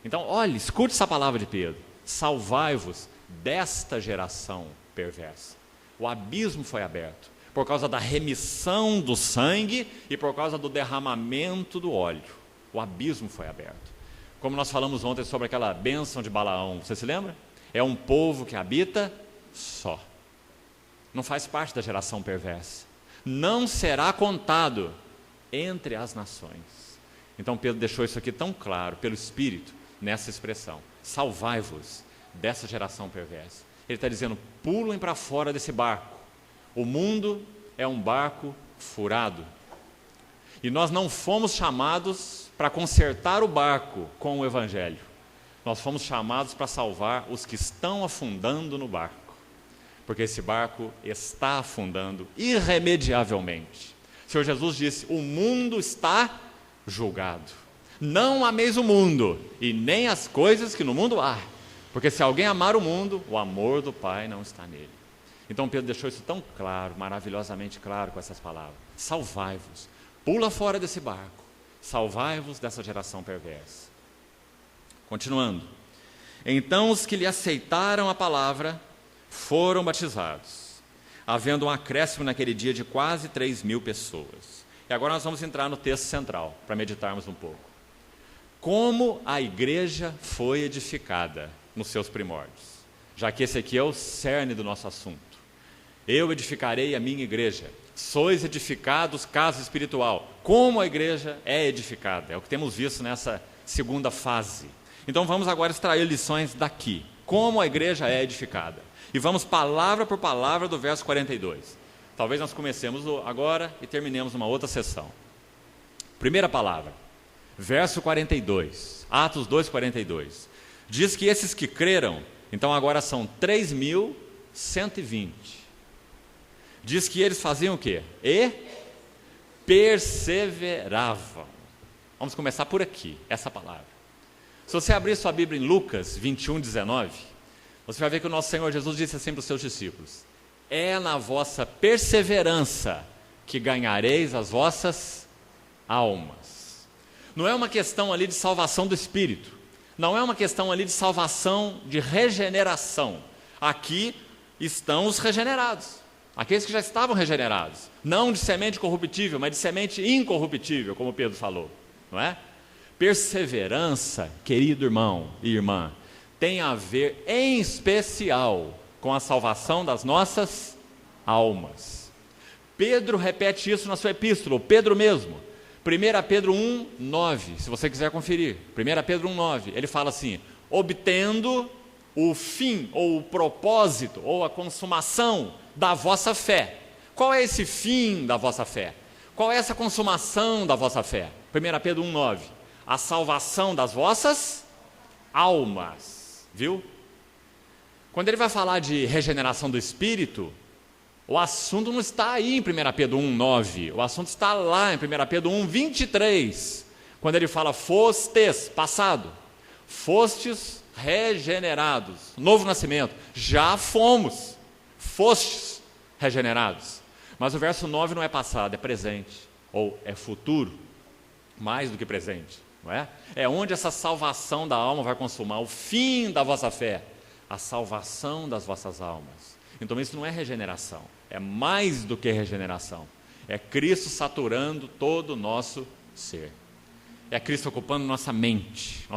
Então, olhe, escute essa palavra de Pedro, salvai-vos desta geração perversa. O abismo foi aberto por causa da remissão do sangue e por causa do derramamento do óleo. O abismo foi aberto. Como nós falamos ontem sobre aquela bênção de Balaão, você se lembra? É um povo que habita só. Não faz parte da geração perversa. Não será contado entre as nações. Então Pedro deixou isso aqui tão claro, pelo Espírito, nessa expressão. Salvai-vos dessa geração perversa. Ele está dizendo, pulem para fora desse barco. O mundo é um barco furado. E nós não fomos chamados para consertar o barco com o Evangelho. Nós fomos chamados para salvar os que estão afundando no barco. Porque esse barco está afundando irremediavelmente. O Senhor Jesus disse: o mundo está julgado. Não ameis o mundo, e nem as coisas que no mundo há. Porque se alguém amar o mundo, o amor do Pai não está nele. Então Pedro deixou isso tão claro, maravilhosamente claro com essas palavras. Salvai-vos, pula fora desse barco, salvai-vos dessa geração perversa. Continuando. Então os que lhe aceitaram a palavra foram batizados, havendo um acréscimo naquele dia de quase 3.000 pessoas. E agora nós vamos entrar no texto central, para meditarmos um pouco. Como a igreja foi edificada nos seus primórdios, já que esse aqui é o cerne do nosso assunto. Eu edificarei a minha igreja. Sois edificados, casa espiritual. Como a igreja é edificada. É o que temos visto nessa segunda fase. Então vamos agora extrair lições daqui. Como a igreja é edificada. E vamos palavra por palavra do verso 42. Talvez nós comecemos agora e terminemos uma outra sessão. Primeira palavra, verso 42, Atos 2:42. Diz que esses que creram, então agora são 3.120. Diz que eles faziam o quê? E perseveravam. Vamos começar por aqui, essa palavra. Se você abrir sua Bíblia em Lucas 21:19, você vai ver que o nosso Senhor Jesus disse assim para os seus discípulos: é na vossa perseverança que ganhareis as vossas almas. Não é uma questão ali de salvação do espírito, não é uma questão ali de salvação de regeneração. Aqui estão os regenerados, aqueles que já estavam regenerados, não de semente corruptível, mas de semente incorruptível, como Pedro falou, não é? Perseverança, querido irmão e irmã, tem a ver em especial com a salvação das nossas almas. Pedro repete isso na sua epístola, o Pedro mesmo. 1 Pedro 1:9, se você quiser conferir. 1 Pedro 1:9, ele fala assim: obtendo o fim, ou o propósito, ou a consumação da vossa fé. Qual é esse fim da vossa fé? Qual é essa consumação da vossa fé? 1 Pedro 1:9, a salvação das vossas almas. Viu? Quando ele vai falar de regeneração do Espírito, o assunto não está aí em 1 Pedro 1:9, o assunto está lá em 1 Pedro 1:23, quando ele fala fostes, passado, fostes regenerados, novo nascimento, já fomos, fostes regenerados. Mas o verso 9 não é passado, é presente, ou é futuro, mais do que presente, não é? É onde essa salvação da alma vai consumar, o fim da vossa fé, a salvação das vossas almas. Então isso não é regeneração, é mais do que regeneração. É Cristo saturando todo o nosso ser. É Cristo ocupando nossa mente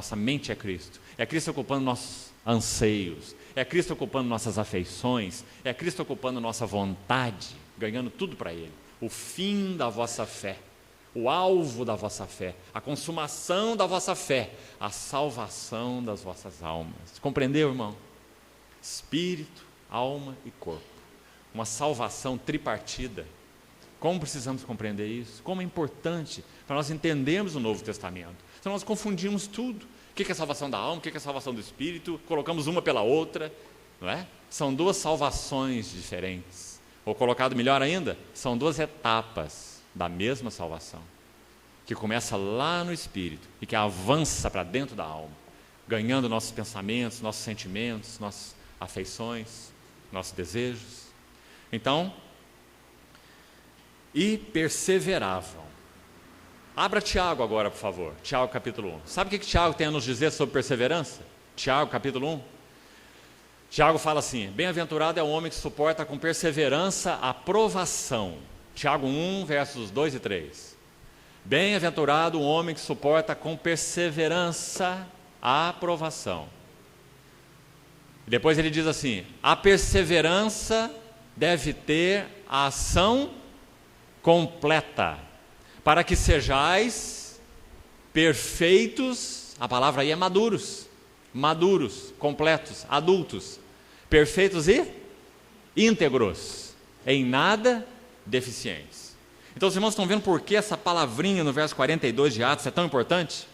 é Cristo. É Cristo ocupando nossos anseios, é Cristo ocupando nossas afeições, é Cristo ocupando nossa vontade, ganhando tudo para Ele. O fim da vossa fé, o alvo da vossa fé, a consumação da vossa fé, a salvação das vossas almas. Compreendeu, irmão? Espírito, alma e corpo. Uma salvação tripartida. Como precisamos compreender isso? Como é importante para nós entendermos o Novo Testamento. Senão nós confundimos tudo. O que é a salvação da alma, o que é a salvação do espírito, colocamos uma pela outra, não é? São duas salvações diferentes. Ou colocado melhor ainda, são duas etapas da mesma salvação, que começa lá no espírito e que avança para dentro da alma, ganhando nossos pensamentos, nossos sentimentos, nossas afeições, nossos desejos. Então, e perseveravam. Abra Tiago agora, por favor. Tiago capítulo 1. Sabe o que Tiago tem a nos dizer sobre perseverança? Tiago capítulo 1. Tiago fala assim: bem-aventurado é o homem que suporta com perseverança a provação. Tiago 1, versos 2 e 3. Bem-aventurado o homem que suporta com perseverança a provação. Depois ele diz assim: a perseverança deve ter a ação completa, para que sejais perfeitos, a palavra aí é maduros, completos, adultos, perfeitos e íntegros, em nada deficientes. Então os irmãos estão vendo por que essa palavrinha no verso 42 de Atos é tão importante?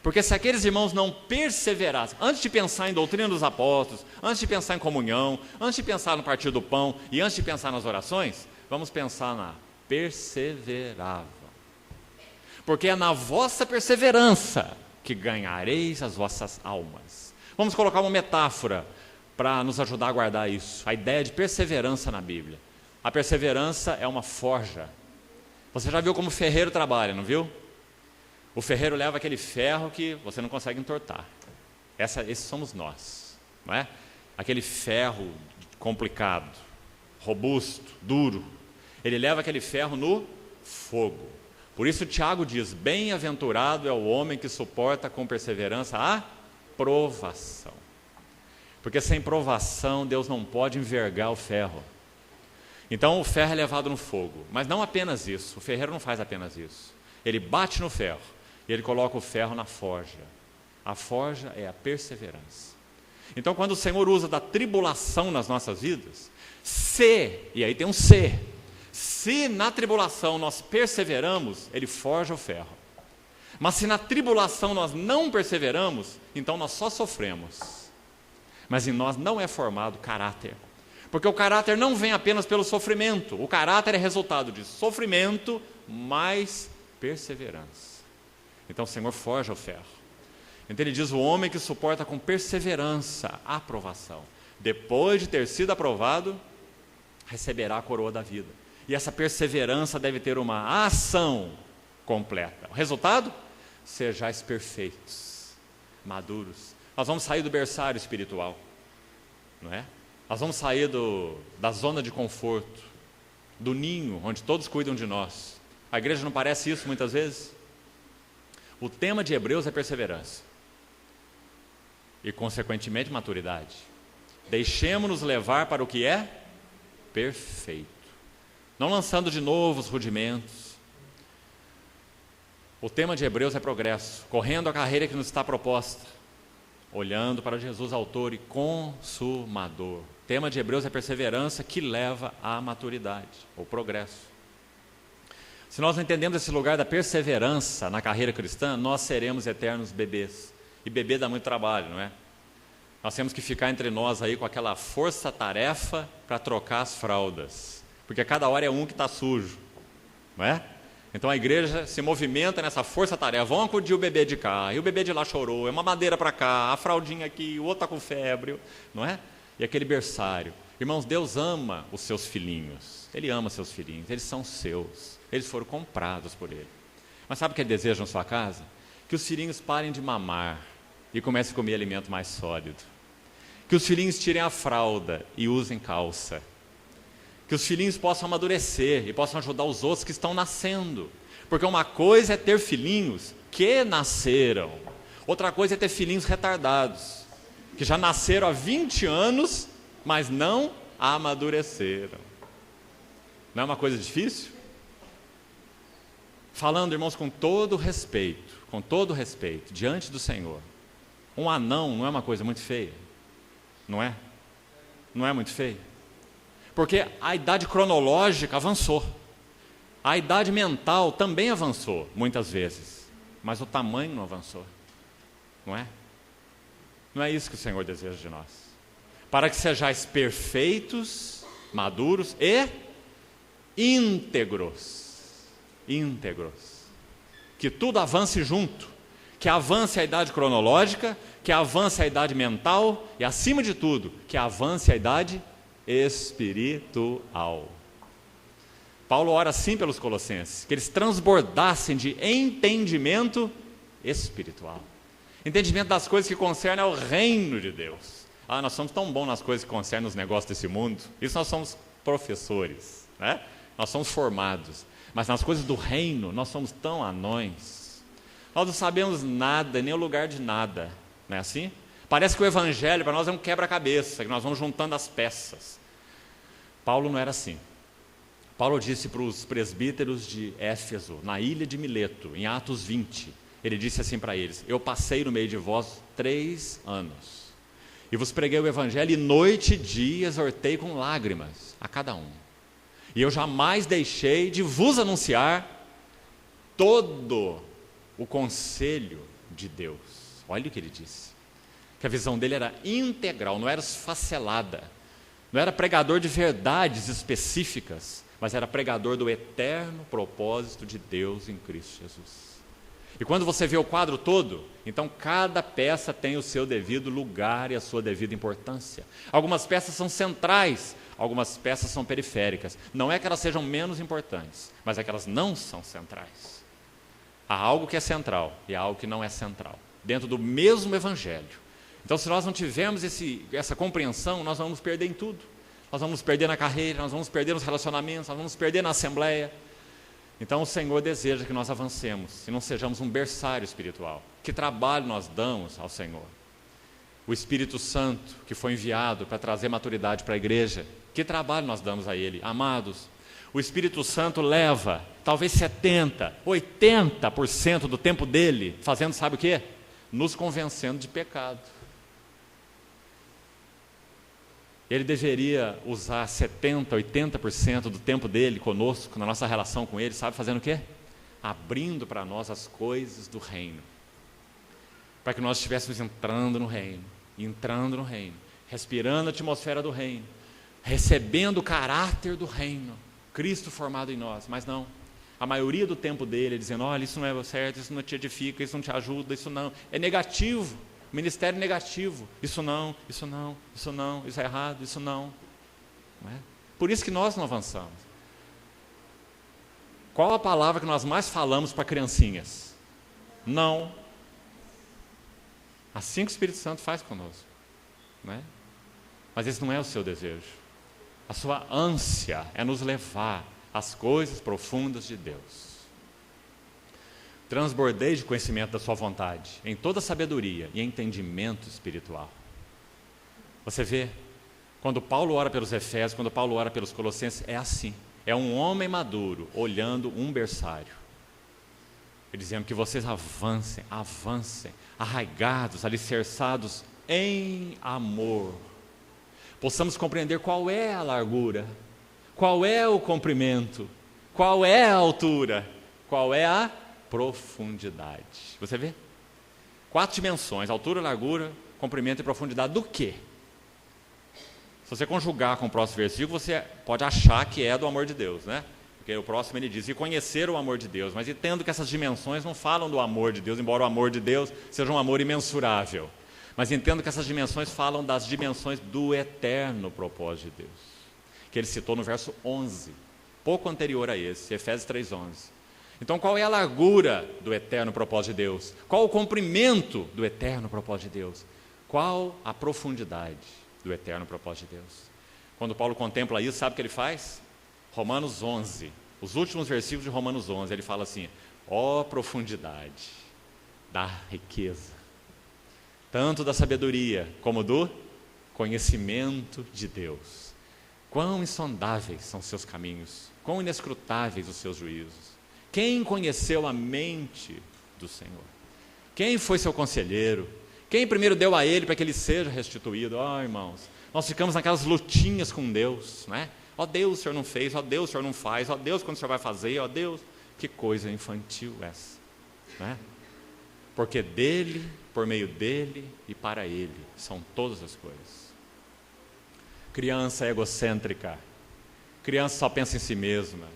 Porque se aqueles irmãos não perseverassem, antes de pensar em doutrina dos apóstolos, antes de pensar em comunhão, antes de pensar no partir do pão e antes de pensar nas orações, vamos pensar na perseverável. Porque é na vossa perseverança que ganhareis as vossas almas. Vamos colocar uma metáfora para nos ajudar a guardar isso, a ideia de perseverança na Bíblia. A perseverança é uma forja. Você já viu como o ferreiro trabalha, não viu? O ferreiro leva aquele ferro que você não consegue entortar. Esses somos nós, não é? Aquele ferro complicado, robusto, duro. Ele leva aquele ferro no fogo. Por isso Tiago diz, bem-aventurado é o homem que suporta com perseverança a provação. Porque sem provação Deus não pode envergar o ferro. Então o ferro é levado no fogo, mas não apenas isso, o ferreiro não faz apenas isso. Ele bate no ferro e ele coloca o ferro na forja. A forja é a perseverança. Então quando o Senhor usa da tribulação nas nossas vidas, e aí tem um se na tribulação nós perseveramos, Ele forja o ferro. Mas se na tribulação nós não perseveramos, então nós só sofremos. Mas em nós não é formado caráter. Porque o caráter não vem apenas pelo sofrimento. O caráter é resultado de sofrimento mais perseverança. Então o Senhor forja o ferro. Então ele diz, o homem que suporta com perseverança a aprovação, depois de ter sido aprovado, receberá a coroa da vida. E essa perseverança deve ter uma ação completa. O resultado? Sejais perfeitos, maduros. Nós vamos sair do berçário espiritual, não é? Nós vamos sair da zona de conforto, do ninho, onde todos cuidam de nós. A igreja não parece isso muitas vezes? O tema de Hebreus é perseverança. E, consequentemente, maturidade. Deixemo-nos levar para o que é perfeito. Não lançando de novo os rudimentos. O tema de Hebreus é progresso. Correndo a carreira que nos está proposta. Olhando para Jesus, autor e consumador. O tema de Hebreus é perseverança que leva à maturidade, ou progresso. Se nós não entendemos esse lugar da perseverança na carreira cristã, nós seremos eternos bebês. E bebê dá muito trabalho, não é? Nós temos que ficar entre nós aí com aquela força-tarefa para trocar as fraldas. Porque a cada hora é um que está sujo, não é? Então a igreja se movimenta nessa força-tarefa. Vão acudir o bebê de cá, e o bebê de lá chorou, é uma madeira para cá, a fraldinha aqui, o outro está com febre, não é? E aquele berçário. Irmãos, Deus ama os seus filhinhos. Ele ama seus filhinhos, eles são seus. Eles foram comprados por Ele. Mas sabe o que Ele deseja na sua casa? Que os filhinhos parem de mamar e comecem a comer alimento mais sólido. Que os filhinhos tirem a fralda e usem calça. Que os filhinhos possam amadurecer e possam ajudar os outros que estão nascendo. Porque uma coisa é ter filhinhos que nasceram. Outra coisa é ter filhinhos retardados, que já nasceram há 20 anos, mas não amadureceram. Não é uma coisa difícil? Falando, irmãos, com todo respeito, diante do Senhor, um anão não é uma coisa muito feia? Não é? Não é muito feio? Porque a idade cronológica avançou. A idade mental também avançou, muitas vezes. Mas o tamanho não avançou. Não é? Não é isso que o Senhor deseja de nós. Para que sejais perfeitos, maduros e íntegros. Íntegros. Que tudo avance junto. Que avance a idade cronológica, que avance a idade mental e, acima de tudo, que avance a idade espiritual. Paulo ora assim pelos colossenses, que eles transbordassem de entendimento espiritual. Entendimento das coisas que concernem ao reino de Deus. Nós somos tão bons nas coisas que concernem os negócios desse mundo. Isso nós somos professores, né? Nós somos formados. Mas nas coisas do reino, nós somos tão anões. Nós não sabemos nada, nem o lugar de nada. Não é assim? Parece que o evangelho para nós é um quebra-cabeça, que nós vamos juntando as peças. Paulo não era assim. Paulo disse para os presbíteros de Éfeso, na ilha de Mileto, em Atos 20, ele disse assim para eles: eu passei no meio de vós 3 anos, e vos preguei o evangelho, e noite e dia exortei com lágrimas a cada um. E eu jamais deixei de vos anunciar todo o conselho de Deus. Olha o que ele disse. Que a visão dele era integral, não era esfacelada. Não era pregador de verdades específicas, mas era pregador do eterno propósito de Deus em Cristo Jesus. E quando você vê o quadro todo, então cada peça tem o seu devido lugar e a sua devida importância. Algumas peças são centrais, algumas peças são periféricas. Não é que elas sejam menos importantes, mas é que elas não são centrais. Há algo que é central e há algo que não é central, dentro do mesmo evangelho. Então, se nós não tivermos essa compreensão, nós vamos perder em tudo. Nós vamos perder na carreira, nós vamos perder nos relacionamentos, nós vamos perder na assembleia. Então, o Senhor deseja que nós avancemos e não sejamos um berçário espiritual. Que trabalho nós damos ao Senhor? O Espírito Santo, que foi enviado para trazer maturidade para a igreja, que trabalho nós damos a Ele? Amados, o Espírito Santo leva talvez 70%, 80% do tempo dele fazendo, sabe o quê? Nos convencendo de pecado. Ele deveria usar 70%, 80% do tempo dele conosco, na nossa relação com ele, sabe fazendo o quê? Abrindo para nós as coisas do reino. Para que nós estivéssemos entrando no reino, respirando a atmosfera do reino, recebendo o caráter do reino, Cristo formado em nós. Mas não, a maioria do tempo dele, dizendo, olha, isso não é certo, isso não te edifica, isso não te ajuda, isso não, é negativo. Ministério negativo, isso não, isso não, isso não, isso é errado, isso não. Não é? Por isso que nós não avançamos. Qual a palavra que nós mais falamos para criancinhas? Não. Assim que o Espírito Santo faz conosco. Não é? Mas esse não é o seu desejo. A sua ânsia é nos levar às coisas profundas de Deus. Transbordei de conhecimento da sua vontade, em toda sabedoria e entendimento espiritual. Você vê, quando Paulo ora pelos Efésios, quando Paulo ora pelos Colossenses, é assim. É um homem maduro, olhando um berçário. E dizendo que vocês avancem, arraigados, alicerçados em amor. Possamos compreender qual é a largura, qual é o comprimento, qual é a altura, qual é a profundidade. Você vê? 4 dimensões, altura, largura, comprimento e profundidade. Do quê? Se você conjugar com o próximo versículo, você pode achar que é do amor de Deus, né? Porque o próximo ele diz, e conhecer o amor de Deus, mas entendo que essas dimensões não falam do amor de Deus, embora o amor de Deus seja um amor imensurável. Mas entendo que essas dimensões falam das dimensões do eterno propósito de Deus, que ele citou no verso 11, pouco anterior a esse, Efésios 3:11. Então, qual é a largura do eterno propósito de Deus? Qual o comprimento do eterno propósito de Deus? Qual a profundidade do eterno propósito de Deus? Quando Paulo contempla isso, sabe o que ele faz? Romanos 11, os últimos versículos de Romanos 11, ele fala assim, ó profundidade da riqueza, tanto da sabedoria como do conhecimento de Deus. Quão insondáveis são os seus caminhos, quão inescrutáveis os seus juízos. Quem conheceu a mente do Senhor? Quem foi seu conselheiro? Quem primeiro deu a ele para que ele seja restituído? Irmãos, nós ficamos naquelas lutinhas com Deus, né? Ó Deus, o Senhor não fez, ó Deus, o Senhor não faz, ó Deus, quando o Senhor vai fazer, ó Deus. Que coisa infantil essa, né? Porque dele, por meio dele e para ele são todas as coisas. Criança egocêntrica, criança só pensa em si mesma.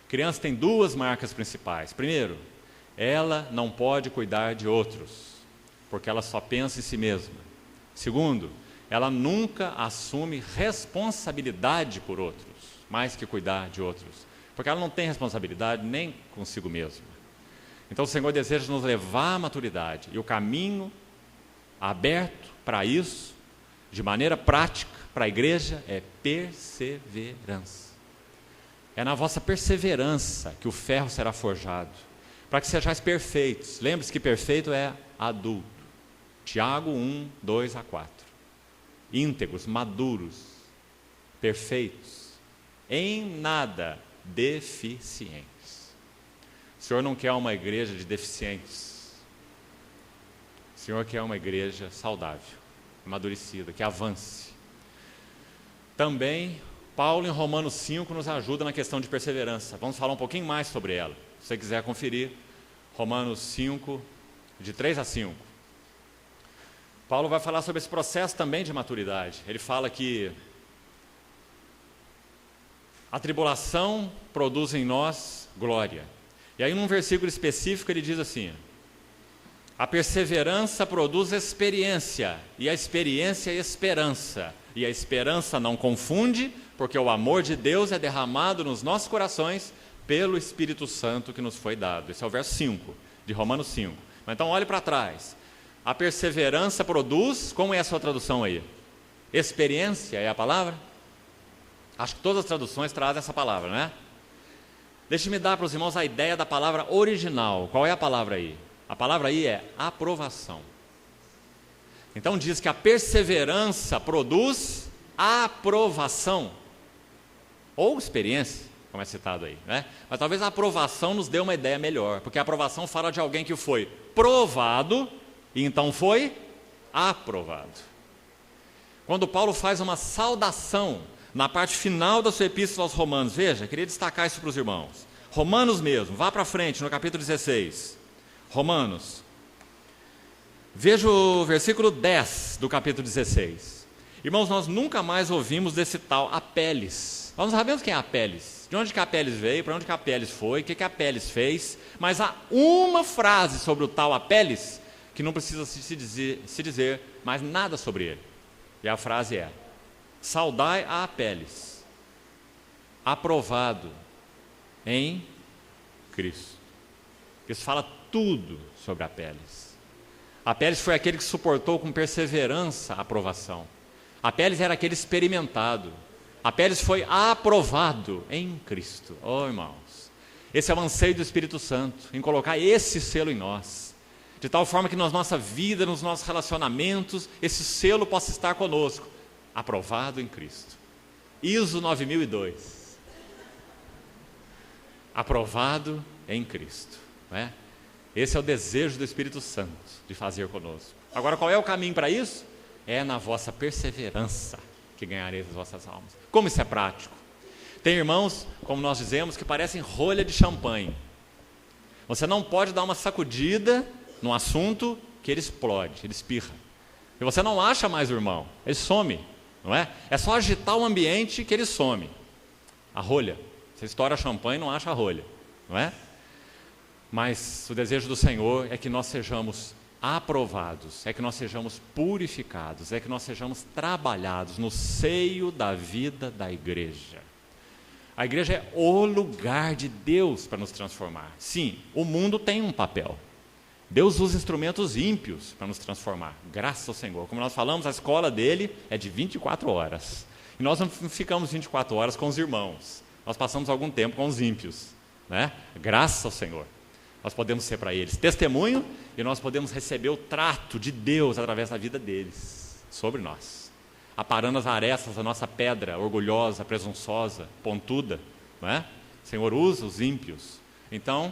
Criança tem 2 marcas principais. Primeiro, ela não pode cuidar de outros, porque ela só pensa em si mesma. Segundo, ela nunca assume responsabilidade por outros, mais que cuidar de outros, porque ela não tem responsabilidade nem consigo mesma. Então o Senhor deseja nos levar à maturidade, e o caminho aberto para isso, de maneira prática, para a igreja, é perseverança. É na vossa perseverança que o ferro será forjado, para que sejais perfeitos. Lembre-se que perfeito é adulto. Tiago 1:2-4. Íntegros, maduros, perfeitos, em nada deficientes. O Senhor não quer uma igreja de deficientes. O Senhor quer uma igreja saudável, amadurecida, que avance. Também Paulo, em Romanos 5, nos ajuda na questão de perseverança. Vamos falar um pouquinho mais sobre ela. Se você quiser conferir, Romanos 5, de 3 a 5. Paulo vai falar sobre esse processo também de maturidade. Ele fala que a tribulação produz em nós glória. E aí, num versículo específico, ele diz assim: a perseverança produz experiência, e a experiência é esperança. E a esperança não confunde, porque o amor de Deus é derramado nos nossos corações pelo Espírito Santo que nos foi dado. Esse é o verso 5, de Romanos 5. Mas então olhe para trás. A perseverança produz, como é a sua tradução aí? Experiência é a palavra? Acho que todas as traduções trazem essa palavra, né? Deixe-me dar para os irmãos a ideia da palavra original. Qual é a palavra aí? A palavra aí é aprovação. Então diz que a perseverança produz aprovação, ou experiência, como é citado aí, né? Mas talvez a aprovação nos dê uma ideia melhor, porque a aprovação fala de alguém que foi provado e então foi aprovado. Quando Paulo faz uma saudação na parte final da sua epístola aos Romanos, veja, queria destacar isso para os irmãos. Romanos mesmo, vá para frente no capítulo 16. Romanos. Veja o versículo 10 do capítulo 16. Irmãos, nós nunca mais ouvimos desse tal Apeles. Nós não sabemos quem é Apeles. De onde que Apeles veio, para onde que Apeles foi, o que que Apeles fez. Mas há uma frase sobre o tal Apeles que não precisa se dizer mais nada sobre ele. E a frase é: saudai a Apeles, aprovado em Cristo. Isso fala tudo sobre Apeles. Apeles foi aquele que suportou com perseverança a aprovação. Apeles era aquele experimentado. Apeles foi aprovado em Cristo. Oh, irmãos, esse é o anseio do Espírito Santo, em colocar esse selo em nós, de tal forma que na nossa vida, nos nossos relacionamentos, esse selo possa estar conosco, aprovado em Cristo. ISO 9002. Aprovado em Cristo, não é? Esse é o desejo do Espírito Santo de fazer conosco. Agora, qual é o caminho para isso? É na vossa perseverança que ganhareis as vossas almas. Como isso é prático? Tem irmãos, como nós dizemos, que parecem rolha de champanhe. Você não pode dar uma sacudida num assunto que ele explode, ele espirra. E você não acha mais o irmão, ele some, não é? É só agitar o ambiente que ele some. A rolha. Você estoura champanhe e não acha a rolha, não é? Mas o desejo do Senhor é que nós sejamos aprovados, é que nós sejamos purificados, é que nós sejamos trabalhados no seio da vida da igreja. A igreja é o lugar de Deus para nos transformar. Sim, o mundo tem um papel. Deus usa instrumentos ímpios para nos transformar, graças ao Senhor. Como nós falamos, a escola dele é de 24 horas. E nós não ficamos 24 horas com os irmãos. Nós passamos algum tempo com os ímpios, né? Graças ao Senhor. Nós podemos ser para eles testemunho e nós podemos receber o trato de Deus através da vida deles, sobre nós. Aparando as arestas da nossa pedra orgulhosa, presunçosa, pontuda, não é? O Senhor usa os ímpios. Então,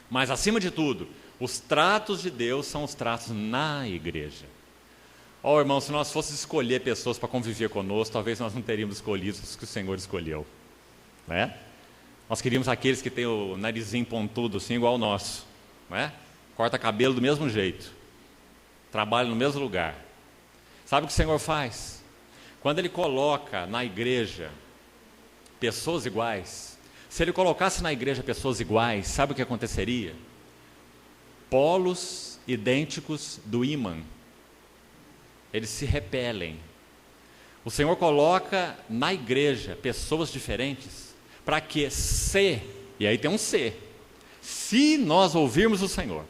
mas acima de tudo, os tratos de Deus são os tratos na igreja. Ó, irmão, se nós fôssemos escolher pessoas para conviver conosco, talvez nós não teríamos escolhido os que o Senhor escolheu, não é? Nós queríamos aqueles que têm o narizinho pontudo, assim, igual o nosso, não é? Corta cabelo do mesmo jeito, trabalha no mesmo lugar. Sabe o que o Senhor faz? Quando Ele coloca na igreja pessoas iguais, se Ele colocasse na igreja pessoas iguais, sabe o que aconteceria? Polos idênticos do ímã, eles se repelem. O Senhor coloca na igreja pessoas diferentes, para que e aí tem um se nós ouvirmos o Senhor,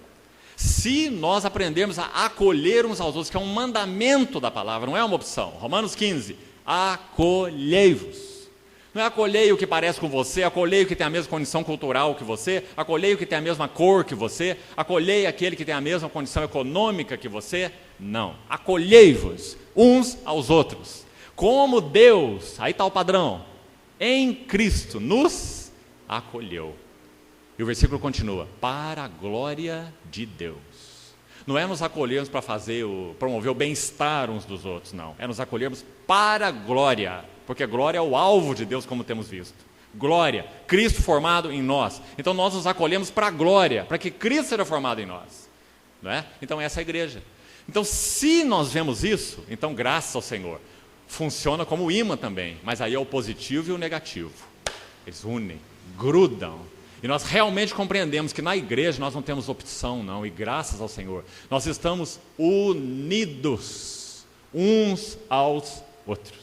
se nós aprendermos a acolher uns aos outros, que é um mandamento da palavra, não é uma opção. Romanos 15, acolhei-vos. Não é acolhei o que parece com você, acolhei o que tem a mesma condição cultural que você, acolhei o que tem a mesma cor que você, acolhei aquele que tem a mesma condição econômica que você. Não, acolhei-vos uns aos outros, como Deus, aí está o padrão, em Cristo nos acolheu. E o versículo continua, para a glória de Deus. Não é nos acolhermos para promover o bem-estar uns dos outros, não. É nos acolhermos para a glória porque glória é o alvo de Deus, como temos visto. Glória, Cristo formado em nós. Então nós nos acolhemos para a glória, para que Cristo seja formado em nós. Não é? Então essa é a igreja. Então se nós vemos isso, então graças ao Senhor, funciona como imã também, mas aí é o positivo e o negativo. Eles unem, grudam. E nós realmente compreendemos que na igreja nós não temos opção, não. E graças ao Senhor, nós estamos unidos uns aos outros.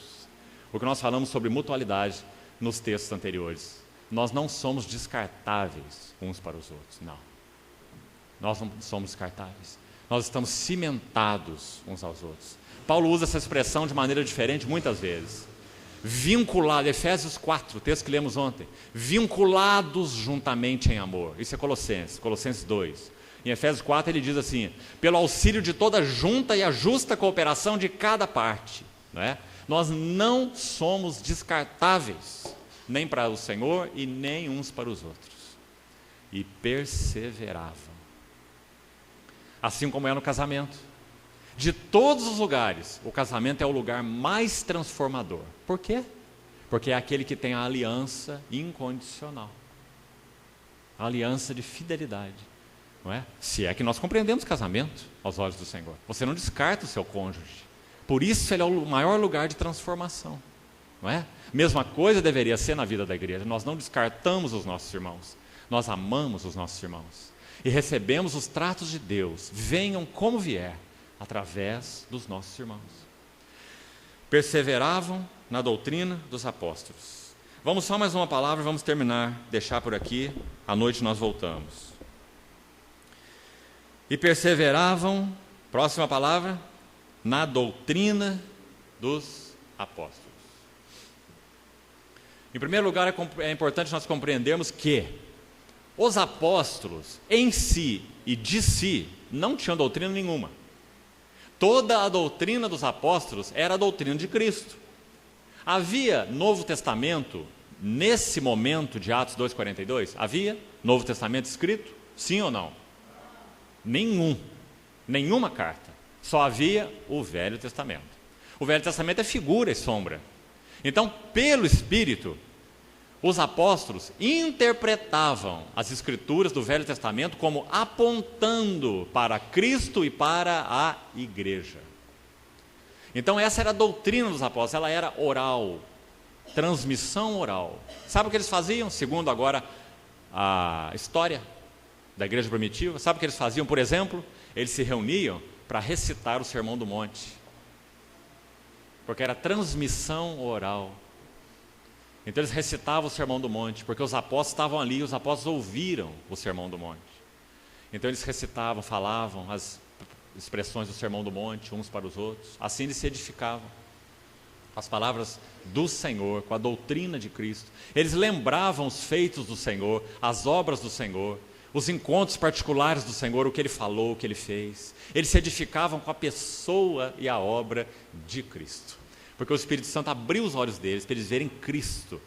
O que nós falamos sobre mutualidade nos textos anteriores. Nós não somos descartáveis uns para os outros, não. Nós não somos descartáveis. Nós estamos cimentados uns aos outros. Paulo usa essa expressão de maneira diferente muitas vezes. Vinculado, Efésios 4, o texto que lemos ontem. Vinculados juntamente em amor. Isso é Colossenses 2. Em Efésios 4 ele diz assim: pelo auxílio de toda junta e a justa cooperação de cada parte. Não é? Nós não somos descartáveis, nem para o Senhor e nem uns para os outros. E perseveravam. Assim como é no casamento. De todos os lugares, o casamento é o lugar mais transformador. Por quê? Porque é aquele que tem a aliança incondicional. A aliança de fidelidade. Não é? Se é que nós compreendemos casamento aos olhos do Senhor. Você não descarta o seu cônjuge. Por isso ele é o maior lugar de transformação. Não é? Mesma coisa deveria ser na vida da igreja. Nós não descartamos os nossos irmãos. Nós amamos os nossos irmãos. E recebemos os tratos de Deus. Venham como vier. Através dos nossos irmãos. Perseveravam na doutrina dos apóstolos. Vamos só mais uma palavra, vamos terminar, deixar por aqui, à noite nós voltamos. E perseveravam, próxima palavra, na doutrina dos apóstolos. Em primeiro lugar, é importante nós compreendermos que os apóstolos, em si e de si, não tinham doutrina nenhuma. Toda a doutrina dos apóstolos era a doutrina de Cristo. Havia Novo Testamento nesse momento de Atos 2,42? Havia Novo Testamento escrito? Sim ou não? Nenhuma carta. Só havia o Velho Testamento. O Velho Testamento é figura e sombra. Então, pelo Espírito, os apóstolos interpretavam as escrituras do Velho Testamento como apontando para Cristo e para a igreja. Então essa era a doutrina dos apóstolos, ela era oral, transmissão oral. Sabe o que eles faziam? Segundo agora a história da igreja primitiva, sabe o que eles faziam, por exemplo? Eles se reuniam para recitar o Sermão do Monte. Porque era transmissão oral. Então eles recitavam o Sermão do Monte, porque os apóstolos estavam ali, e os apóstolos ouviram o Sermão do Monte. Então eles recitavam, falavam as expressões do Sermão do Monte, uns para os outros. Assim eles se edificavam. As palavras do Senhor, com a doutrina de Cristo. Eles lembravam os feitos do Senhor, as obras do Senhor, os encontros particulares do Senhor, o que Ele falou, o que Ele fez. Eles se edificavam com a pessoa e a obra de Cristo. Porque o Espírito Santo abriu os olhos deles para eles verem Cristo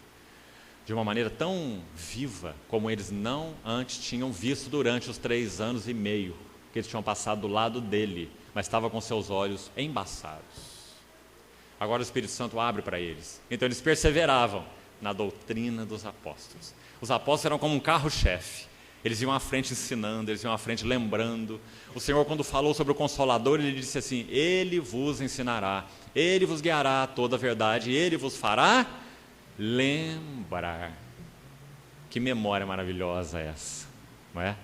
de uma maneira tão viva como eles não antes tinham visto durante os 3 anos e meio que eles tinham passado do lado dele, mas estava com seus olhos embaçados. Agora o Espírito Santo abre para eles. Então eles perseveravam na doutrina dos apóstolos. Os apóstolos eram como um carro-chefe. Eles iam à frente ensinando, eles iam à frente lembrando. O Senhor, quando falou sobre o Consolador, Ele disse assim: Ele vos ensinará, Ele vos guiará a toda a verdade, Ele vos fará lembrar. Que memória maravilhosa essa, não é?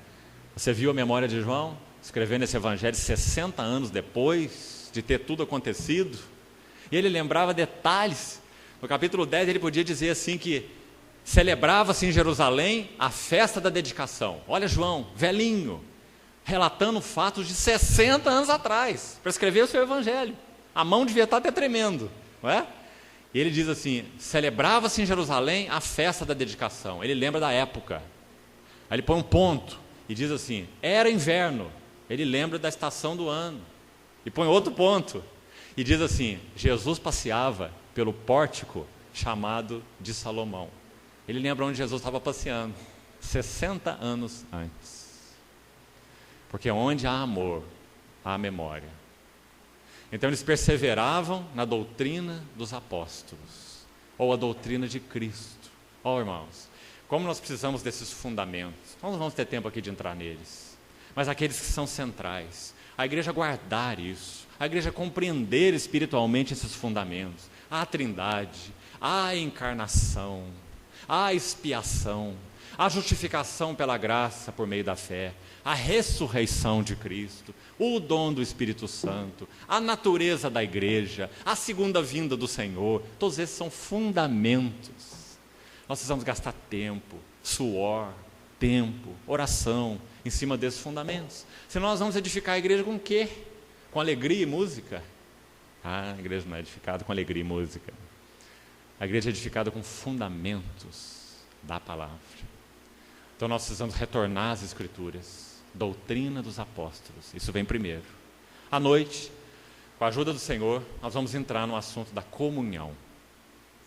Você viu a memória de João, escrevendo esse evangelho 60 anos depois de ter tudo acontecido? E ele lembrava detalhes. No capítulo 10 ele podia dizer assim que celebrava-se em Jerusalém a festa da dedicação. Olha João, velhinho, relatando fatos de 60 anos atrás, para escrever o seu evangelho. A mão devia estar até tremendo, não é? E ele diz assim, celebrava-se em Jerusalém a festa da dedicação. Ele lembra da época. Aí ele põe um ponto e diz assim, era inverno. Ele lembra da estação do ano. E põe outro ponto e diz assim, Jesus passeava pelo pórtico chamado de Salomão. Ele lembra onde Jesus estava passeando 60 anos antes. Porque onde há amor, há memória. Então eles perseveravam na doutrina dos apóstolos. ou a doutrina de Cristo. Irmãos, como nós precisamos desses fundamentos. Nós não vamos ter tempo aqui de entrar neles, mas aqueles que são centrais. A igreja guardar isso, a igreja compreender espiritualmente esses fundamentos. A Trindade, a encarnação, a expiação, a justificação pela graça por meio da fé, a ressurreição de Cristo, o dom do Espírito Santo, a natureza da igreja, a segunda vinda do Senhor. Todos esses são fundamentos. Nós precisamos gastar tempo, suor, tempo, oração em cima desses fundamentos. Senão nós vamos edificar a igreja com o quê? Com alegria e música? A igreja não é edificada com alegria e música. A igreja é edificada com fundamentos da palavra. Então nós precisamos retornar às Escrituras, doutrina dos apóstolos. Isso vem primeiro. À noite, com a ajuda do Senhor, nós vamos entrar no assunto da comunhão.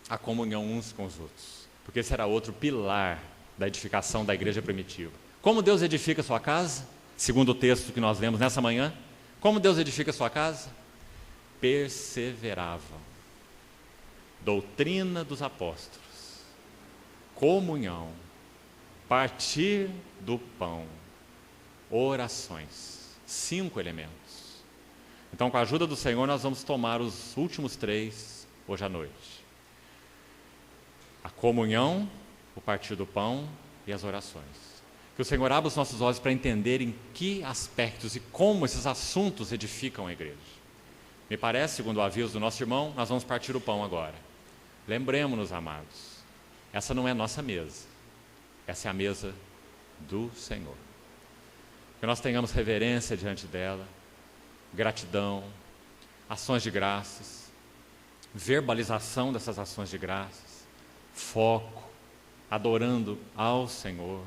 A comunhão uns com os outros. Porque esse era outro pilar da edificação da igreja primitiva. Como Deus edifica a sua casa? Segundo o texto que nós lemos nessa manhã. Como Deus edifica a sua casa? Perseveravam. Doutrina dos apóstolos. Comunhão. Partir do pão. Orações. 5 elementos. Então, com a ajuda do Senhor, nós vamos tomar os últimos 3 hoje à noite. A comunhão, o partir do pão e as orações. Que o Senhor abra os nossos olhos para entender em que aspectos e como esses assuntos edificam a igreja. Me parece, segundo o aviso do nosso irmão, nós vamos partir o pão agora. Lembremos-nos, amados, essa não é nossa mesa. Essa é a mesa do Senhor. Que nós tenhamos reverência diante dela, gratidão, ações de graças, verbalização dessas ações de graças, foco, adorando ao Senhor.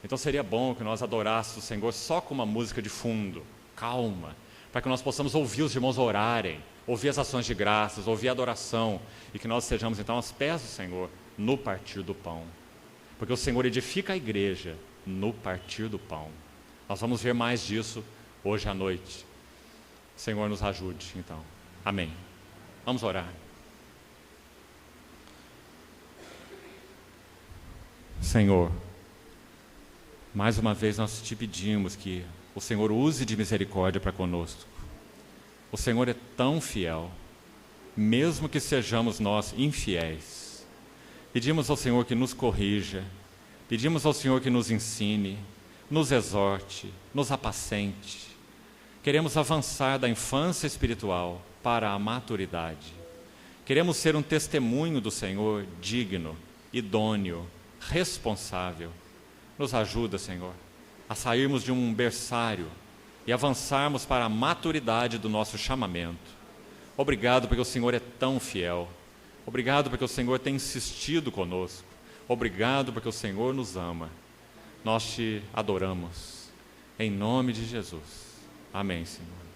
Então seria bom que nós adorássemos o Senhor só com uma música de fundo, calma, para que nós possamos ouvir os irmãos orarem, ouvir as ações de graças, ouvir a adoração, e que nós estejamos então aos pés do Senhor no partir do pão, porque o Senhor edifica a igreja no partir do pão. Nós vamos ver mais disso hoje à noite. O Senhor nos ajude então. Amém. Vamos orar. Senhor, mais uma vez nós te pedimos que o Senhor use de misericórdia para conosco. O Senhor é tão fiel, mesmo que sejamos nós infiéis. Pedimos ao Senhor que nos corrija, pedimos ao Senhor que nos ensine, nos exorte, nos apacente. Queremos avançar da infância espiritual para a maturidade. Queremos ser um testemunho do Senhor digno, idôneo, responsável. Nos ajuda, Senhor, a sairmos de um berçário e avançarmos para a maturidade do nosso chamamento. Obrigado porque o Senhor é tão fiel. Obrigado porque o Senhor tem insistido conosco. Obrigado porque o Senhor nos ama. Nós te adoramos. Em nome de Jesus. Amém, Senhor.